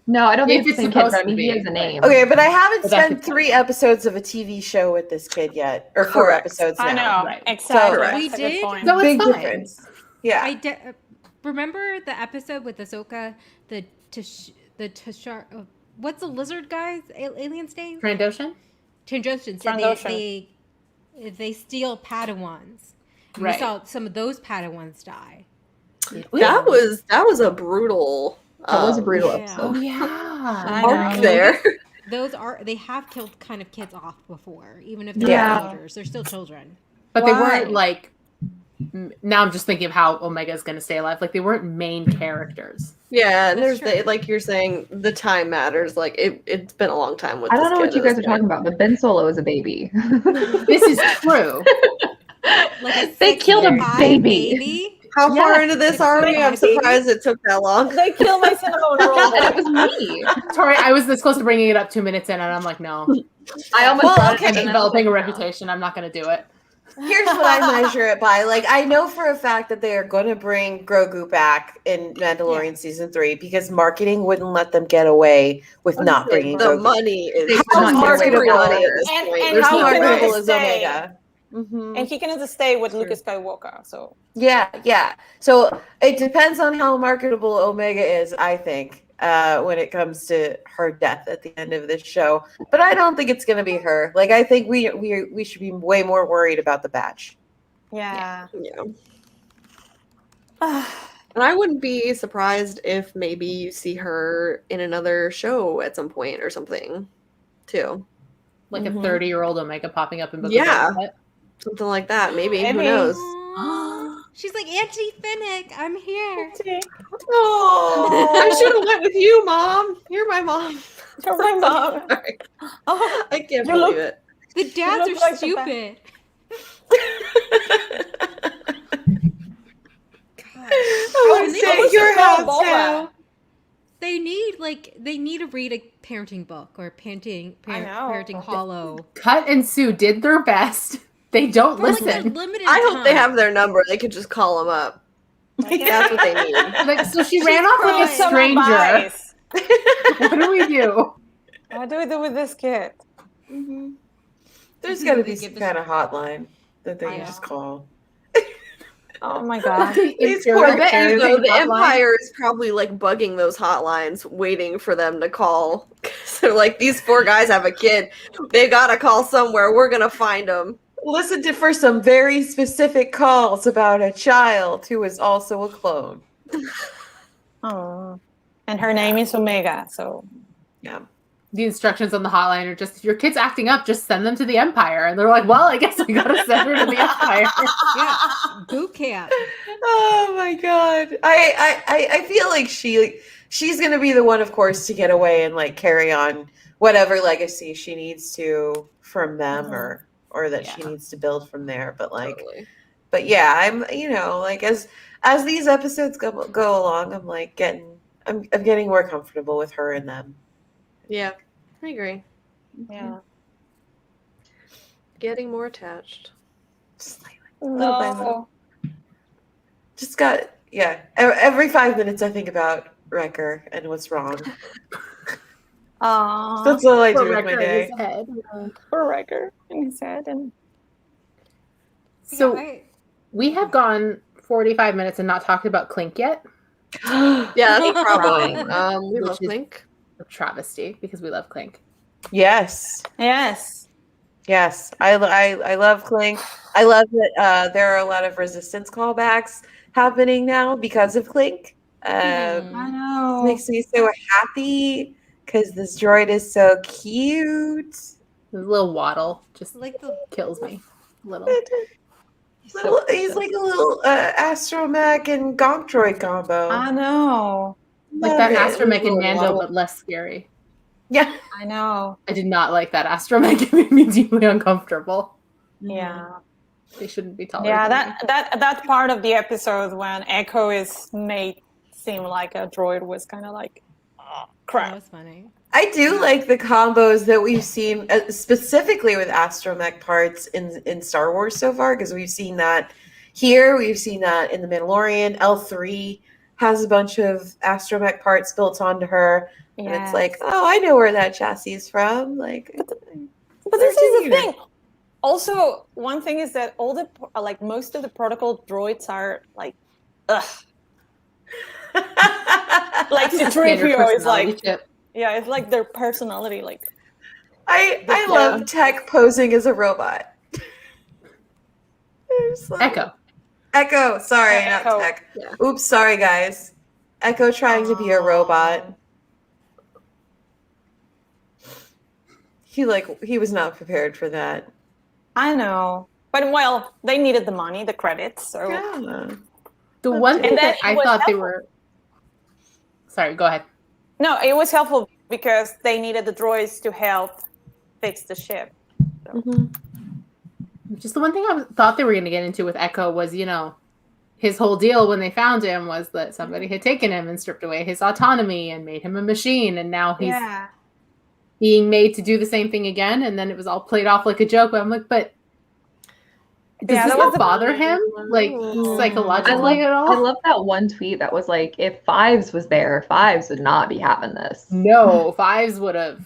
No, I don't think If it's the it's same kid, but supposed I mean, to he be, has a but- name. Okay, but I haven't But that's spent exciting. 3 episodes of a TV show with this kid yet, or 4 Correct. episodes I now. know, Right. exactly. So- That's We a good did- point. So it's Big fine. difference. Yeah. remember the episode with Ahsoka, the Tashar. What's the lizard guy's alien's name? Trandoshan? Trandoshans. Trandoshan. They steal Padawans. And Right. We saw some of those Padawans die. That was a brutal. That was a brutal yeah. Oh, episode. yeah. I arc know. there. They have killed kind of kids off before, even if they're Yeah. teenagers, they're still children. But they Why? weren't like. Now I'm just thinking of how Omega's going to stay alive. Like they weren't main characters. Yeah, and That's there's true. like you're saying, the time matters. Like it's been a long time with. I don't this know what kid you at guys this are talking point. about, but Ben Solo is a baby. This is true. Like a They killed a 6'5" baby. How far Yes, into this it's are like we? my I'm surprised it took that long. They killed my cinnamon roll. And it was me. Tori, I was this close to bringing it up 2 minutes in, and I'm like, no. I almost Well, brought okay. it I'm in, and I was developing a like, no. reputation. I'm not going to do it. Here's what I measure it by. Like, I know for a fact that they are going to bring Grogu back in Mandalorian season 3 because marketing wouldn't let them get away with not bringing the Grogu. money is They How not marketable free money at this And- point. and There's How he no cannot marketable way. is stay. Omega? Mhm. And he can stay with True. Lucas Skywalker. So Yeah. So it depends on how marketable Omega is, I think, when it comes to her death at the end of this show. But I don't think it's going to be her. Like, I think we should be way more worried about the batch. yeah. Yeah. And I wouldn't be surprised if maybe you see her in another show at some point or something, too. Like Mhm. a 30-year-old Omega popping up in Book Yeah. of Boba Fett. Something like that. Maybe. Who Maybe. knows? Aw. She's like, Auntie Finnick, I'm here. Oh, I should have went with you, Mom. You're my mom. You're my mom. Sorry. Oh, I can't You believe look- it. The dads look are like the stupid. I would they say almost your call house Boba. now. They need to read a parenting book or parenting know. hollow. Cut and Sue did their best. They don't For like a listen. limited I hope they time. have their number. They could just call them up. That's what they need. Like, so she ran off with a crying. Some stranger. advice. What do we do? What do we do with this kid? There's got to They be give some us- kind of hotline that they I can know. just call. Oh my god. These Imperial poor things, parenting though, the hotline. Empire is probably like bugging those hotlines, waiting for them to call. So, like, these four guys have a kid. They gotta call somewhere. We're gonna find them. Listen to for some very specific calls about a child who is also a clone. Oh. And her name is Omega, so Yeah. The instructions on the hotline are just, if your kid's acting up, just send them to the Empire. And they're like, well, I guess we gotta send her to the Empire. Yeah, boot camp. Oh my god. I feel like she's gonna be the one, of course, to get away and like carry on whatever legacy she needs to from them or that she Yeah. needs to build from there. But like Totally. but yeah, I'm like as these episodes go along, I'm like I'm getting more comfortable with her and them. Yeah, I agree. yeah. Getting more attached. Slightly. No. Just got every 5 minutes I think about Wrecker and what's wrong. Aww. That's all I do Poor with my Wrecker in day. his head. Poor Riker in his head and So Yeah, we have gone 45 minutes and not talked about Clink yet. Yeah, that's a problem. We Which love is- Link. A travesty because we love Clink. Yes. yes. Yes, I love Clink. I love that there are a lot of resistance callbacks happening now because of Clink. I know. Makes me so happy because this droid is so cute. His little waddle just like the kills me. A little. He's like a little astromech and gonk droid combo. I know. Like that Love it. astromech and Little Mando, waddle. but less scary. Yeah. I know. I did not like that astromech. It made me deeply uncomfortable. Yeah. They shouldn't be tolerating. Yeah, that part of the episode when Echo is made seem like a droid was kind of like, oh, That crap. was funny. I do like the combos that we've seen, specifically with astromech parts in Star Wars so far, because we've seen that here, we've seen that in The Mandalorian. L3 has a bunch of astromech parts built onto her, and it's like, oh, I know where that chassis is from. Like, But this is the thing. Also, one thing is that all the like most of the protocol droids are like, ugh. Like Just a the standard 3PO is like, personality chip. yeah, it's like their personality. Like, I love Tech posing as a robot. It's like- Echo, sorry, not Echo. Tech. Yeah. Oops, sorry guys. Echo trying to be a robot. He was not prepared for that. I know, but well, they needed the money, the credits. So Yeah. The one thing And then that I it was thought they helpful. were. Sorry, go ahead. no, it was helpful because they needed the droids to help fix the ship. Just the one thing thought they were going to get into with Echo was, his whole deal when they found him was that somebody had taken him and stripped away his autonomy and made him a machine, and now he's being made to do the same thing again, and then it was all played off like a joke. But I'm like, does Yeah, this that not was the bother him, like psychologically at all? I love that one tweet that was like, if Fives was there, Fives would not be having this. No, Fives would have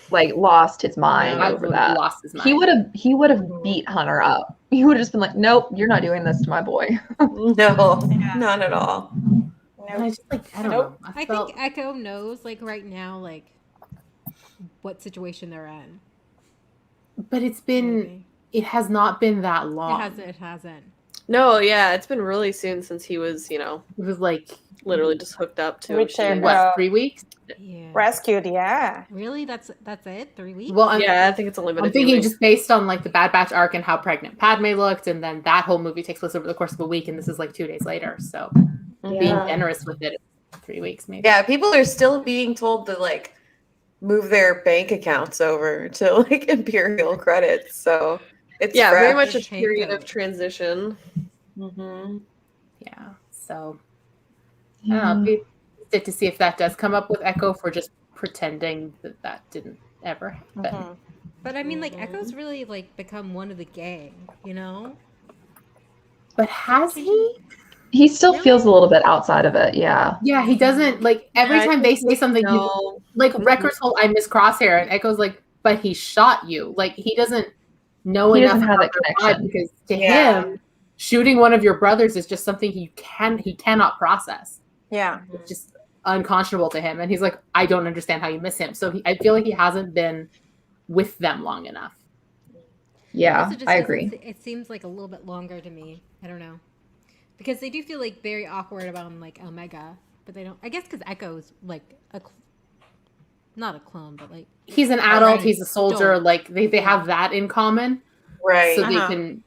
Like lost his mind Fives over would have that. lost his mind. He would have beat Hunter up. He would have just been like, nope, you're not doing this to my boy. No, not at all. And I just I don't Nope. know. I think Echo knows, like, right now, like, what situation they're in. But it has not been that long. It hasn't. No, yeah, it's been really soon since he was, It was like literally just hooked up to a Which machine. what, 3 weeks? Yeah. Rescued, yeah. Really? That's it? 3 weeks? Well, Yeah, I think it's only been. I'm thinking just based on like the Bad Batch arc and how pregnant Padme looked, and then that whole movie takes place over the course of a week, and this is like 2 days later. So being generous with it, 3 weeks maybe. Yeah, people are still being told to like move their bank accounts over to like Imperial credits. So it's very fresh. much a period of transition. Yeah. So I don't know. It'd be interesting to see if that does come up with Echo for just pretending that didn't ever happen. But I mean, like, Echo's really, like, become one of the gang, But has he? He still feels a little bit outside of it, yeah. Yeah, he doesn't like every time they say something. Like Wrecker's whole "I miss Crosshair" and Echo's like, "But he shot you." Like he doesn't know He enough doesn't have about that their connection. vibe, because to him, shooting one of your brothers is just something he cannot process. Yeah. It's just unconscionable to him, and he's like, "I don't understand how you miss him." So I feel like he hasn't been with them long enough. Yeah, Also just I doesn't agree. It seems like a little bit longer to me. I don't know. Because they do feel like very awkward about like Omega, but they don't. I guess because Echo's like not a clone, but like He's an adult. Alright. He's a soldier. Don't. Like they have that in common, Right. so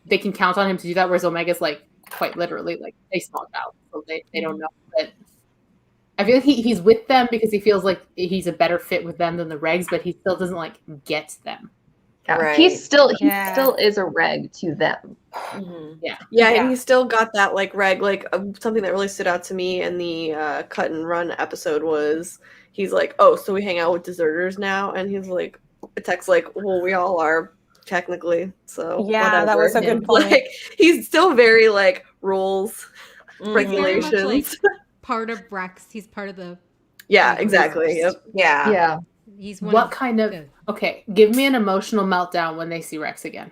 they can count on him to do that. Whereas Omega's like quite literally like a small child, so they don't know. But I feel like he's with them because he feels like he's a better fit with them than the regs, but he still doesn't like get them. Yeah. Right. He still Yeah. is a reg to them. Yeah, and he still got that like reg. Like something that really stood out to me in the cut and run episode was he's like, "Oh, so we hang out with deserters now?" And he's like, Tech's like, "Well, we all are technically." So Yeah, that was a good point. Like he's still very like rules, very much regulations. like part of Rex. He's part of the. Yeah, exactly. Yep. Yeah. Yeah. He's one What of kind of the- okay? Give me an emotional meltdown when they see Rex again.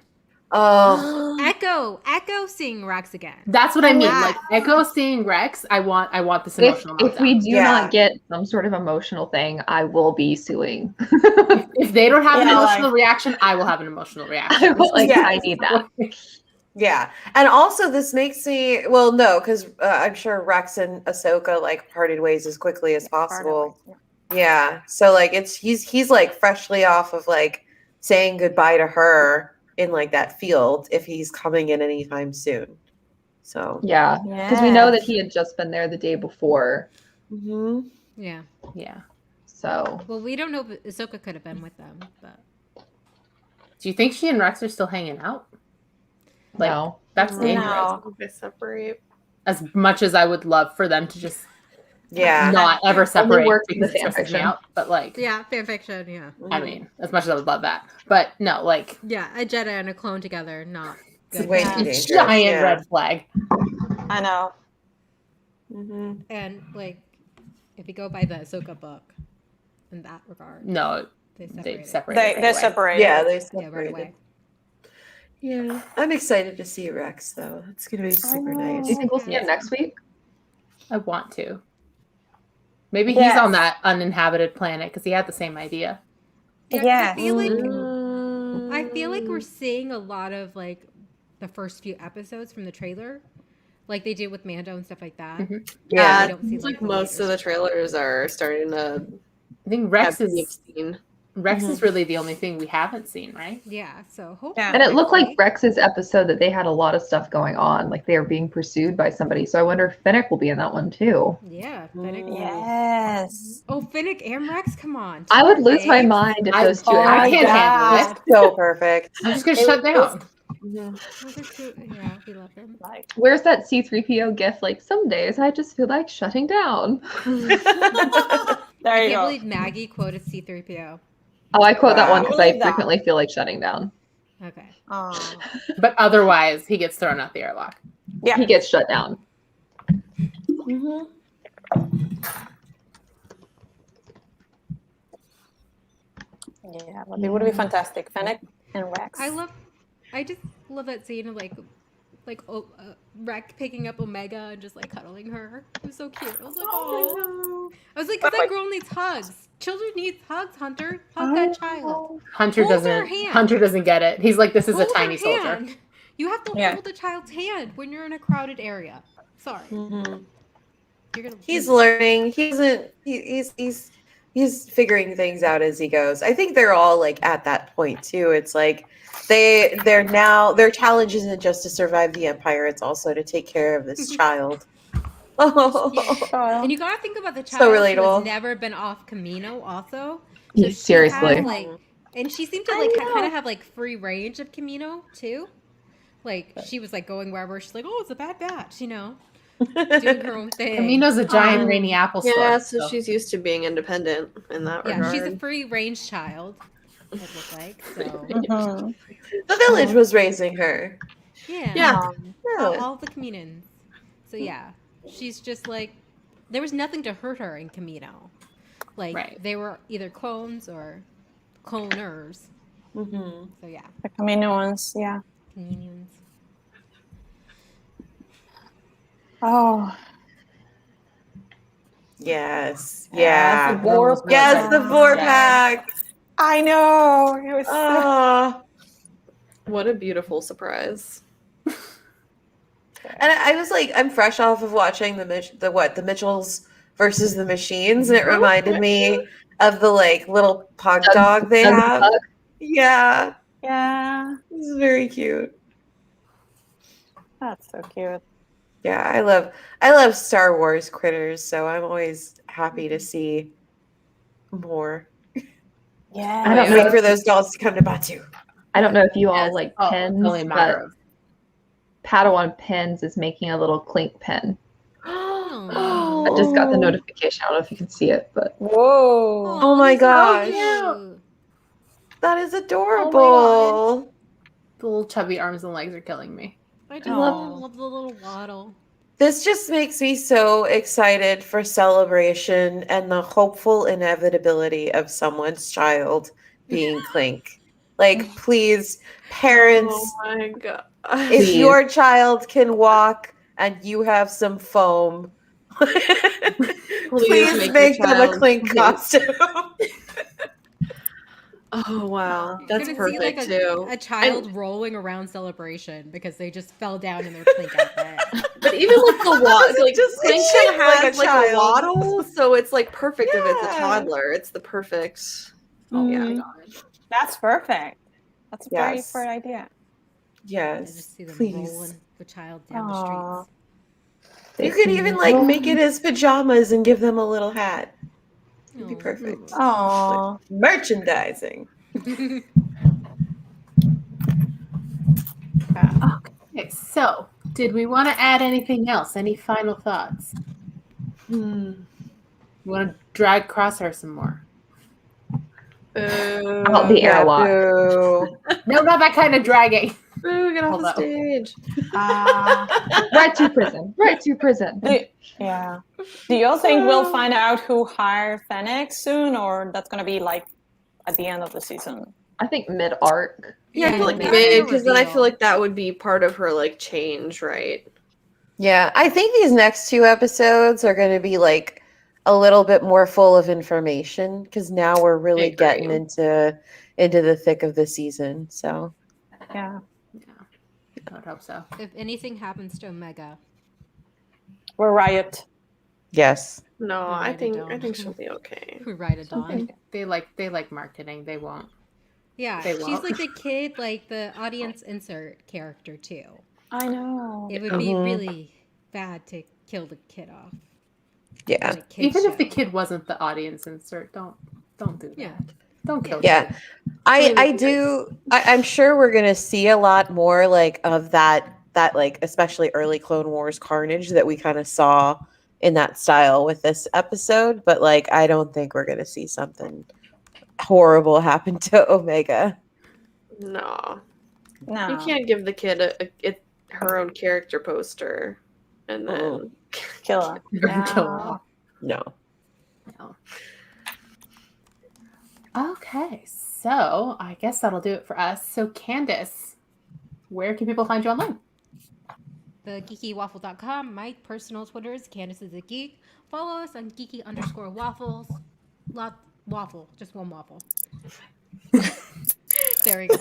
Oh, Echo seeing Rex again. That's what I mean. Yeah. Like Echo seeing Rex, I want this If, emotional meltdown. if we do Yeah. not get some sort of emotional thing, I will be suing. if they don't have an Yeah, emotional reaction, I will have an emotional reaction. I need that. yeah. And also, this makes me no, because I'm sure Rex and Ahsoka like parted ways as quickly as possible. Yeah. So like he's like freshly off of like saying goodbye to her in like that field if he's coming in anytime soon. So Yeah. Because we know that he had just been there the day before. Yeah. Yeah. So Well, we don't know if Ahsoka could have been with them, but Do you think she and Rex are still hanging out? Like, no. That's dangerous. No. They separate. As much as I would love for them to just Yeah. not ever separate works in because the it stresses me fanfiction. out. But like, Yeah, fanfiction. Yeah, I mean, as much as I would love that, but no, like yeah, a Jedi and a clone together, not It's good. way Yeah. too dangerous. giant Yeah. red flag. I know. Mm-hmm. And like, if you go by the Ahsoka book, in that regard, No, they they separated. separate. They separate. Yeah, they Yeah, separated. right away. Yeah, I'm excited to see Rex though. It's gonna be super nice. Do you think we'll see it next week? I want to. Maybe Yes. he's on that uninhabited planet because he had the same idea. Yeah, 'cause Yes. I feel like we're seeing a lot of like the first few episodes from the trailer, like they did with Mando and stuff like that. Mhm. Yeah, I don't see It's like the most later of the stuff. trailers are starting to I think Rex have me is seen. really the only thing we haven't seen, right? Yeah, so hopefully. Yeah. And it looked like next week- Rex's episode that they had a lot of stuff going on, like they were being pursued by somebody. So I wonder if Fennec will be in that one too. Yeah, Finnick. Yes. Oh, Finnick and Rex, come on. I would Two lose my babes. mind if I- those two. oh, I actors- can't handle it. It's so perfect. I'm just gonna It shut was- down. Oh, they're cute. Yeah, we love them. Like, Where's that C-3PO gif? Like some days I just feel like shutting down. there I you can't go. believe Maggie quoted C-3PO. Oh, I quote that one Wow. because I Believe that. frequently feel like shutting down. Okay. Oh. But otherwise, he gets thrown out the airlock. Yeah. He gets shut down. Mhm. Yeah, but it would be fantastic. Fennec and Rex. I just love that scene of like Rec picking up Omega and just like cuddling her. It was so cute. I was like, oh. I was like, 'cause that girl needs hugs. Children need hugs, Hunter. Hug that child. Hunter Hold her doesn't. hand. Hunter doesn't get it. He's like, this is Hold a tiny her soldier. hand. You have to Yeah. hold a child's hand when you're in a crowded area. Sorry. Mhm. You're gonna He's learning. He isn't. He's figuring things out as he goes. I think they're all like at that point too. It's like they're now their challenge isn't just to survive the Empire. It's also to take care of this child. Oh, And you gotta think about the So child who relatable. has never been off Camino also. Yeah, she seriously. had, like, and she seemed to like kind of have like free range of Camino too. Like she was like going wherever she's like, oh, it's a bad batch, you know, doing her own thing. Camino's a giant rainy apple store. Yeah, so she's used to being independent in that Yeah, regard. she's a free range child. It looked like so. Mhm. the village was raising her. Yeah, Yeah. all the Caminans. So yeah, she's just like there was nothing to hurt her in Camino. Like Right. they were either clones or cloners. Mm-hmm. So yeah, The Camino ones. Yeah. Caminians. Oh. Yes. Yes, Yeah. the war Yes, the pack. four Yeah. pack. I know. It was. Oh. What a beautiful surprise. And I was like, I'm fresh off of watching the Mitchells versus the Machines, and it reminded me of the like little pug dog they Doug the have. Pug. Yeah, Yeah. this is very cute. That's so cute. Yeah, I love Star Wars critters, so I'm always happy to see more. Yeah. I don't Wait know. for those dolls to come to Batu. I don't know if you all Yes. like Oh, pens, it's only a matter but of. Padawan Pens is making a little clink pen. Oh, I just got the notification. I don't know if you can see it, but Whoa. Oh my these are gosh. cute. that is adorable. The little chubby arms and legs are killing me. I just Aw. love the little waddle. This just makes me so excited for celebration and the hopeful inevitability of someone's child being Clink. Like, please, parents, Oh my god. if Please. your child can walk and you have some foam, please make make your them a child Clink Clink. costume. Oh wow. You're That's gonna perfect see, too. a child rolling around Celebration because they just fell down in their clink outfit. But even with the waddle, like Just- Clink it's can shaped like have a like a child. waddle, so it's like perfect if it's a Yeah. toddler. It's the perfect. Oh Yeah. my god. That's perfect. That's a very Yes. great idea. I Yes, just see them please. rolling the child down the Aw. streets. You could even like make it his pajamas and give them a little hat. It'd be Oh. perfect. Oh. Merchandising. Okay. Okay, so did we want to add anything else? Any final thoughts? Hmm. You want to drag Crosshair some more? Out the Yeah, airlock. boo. No, not that kind of dragging. Boo, get off the Although- stage. Right to prison. Right to prison. Yeah. Do you all think we'll find out who hired Fennec soon, or that's going to be like at the end of the season? I think mid arc. Yeah, I feel like Yeah, mid, because then I reveal. feel like that would be part of her like change, right? Yeah, I think these next 2 episodes are going to be like a little bit more full of information because now we're really agree. getting into the thick of the season. So Yeah. Yeah, I would hope so. If anything happens to Omega, We're Riot. yes, No, You're I right, think Adele. she'll be okay. we ride a dawn. They like marketing. They won't. Yeah, They she's won't. like the kid, like the audience insert character too. I know. It would be Mhm. really bad to kill the kid off. yeah, on a kid Even if the show. kid wasn't the audience insert, don't do that. Yeah. Don't kill. yeah. kids. I'm sure we're gonna see a lot more like of that like especially early Clone Wars carnage that we kind of saw in that style with this episode, but like I don't think we're gonna see something horrible happen to Omega. No, No. you can't give the kid her own character poster and then Kill her. Kill her off. No. No. Okay, so I guess that'll do it for us. So Candace, where can people find you online? TheGeekyWaffle.com. My personal Twitter is Candace is a Geek. Follow us on geeky_waffles. Waffle, just one waffle. There we go.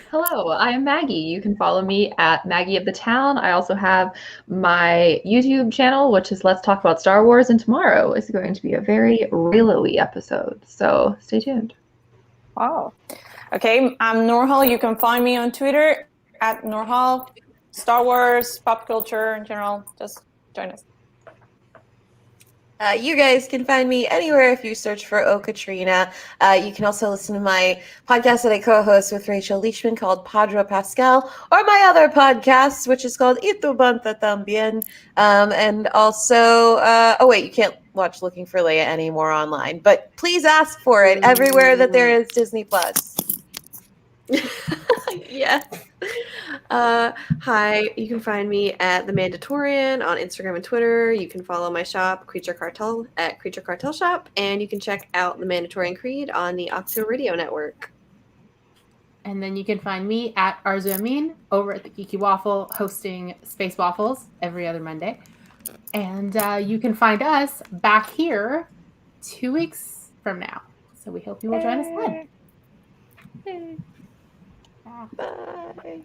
Hello, I am Maggie. You can follow me at Maggie of the Town. I also have my YouTube channel, which is Let's Talk About Star Wars, and tomorrow is going to be a very Relo-y episode. So stay tuned. Wow. Okay, I'm Norhal. You can find me on Twitter at Norhal. Star Wars, pop culture in general. Just join us. You guys can find me anywhere if you search for Oh Katrina. You can also listen to my podcast that I co-host with Rachel Leishman called Padre Pascal, or my other podcast, which is called Itu Banta Tambien. And also, oh wait, you can't watch Looking for Leia anymore online, but please ask for it everywhere that there is Disney Plus. yes. Hi, you can find me at The Mandatorian on Instagram and Twitter. You can follow my shop, Creature Cartel, at Creature Cartel Shop, and you can check out The Mandatorian Creed on the Octo Radio Network. And then you can find me at Arzu Amin over at the Geeky Waffle, hosting Space Waffles every other Monday. And you can find us back here 2 weeks from now. So we hope you will join us then. Bye.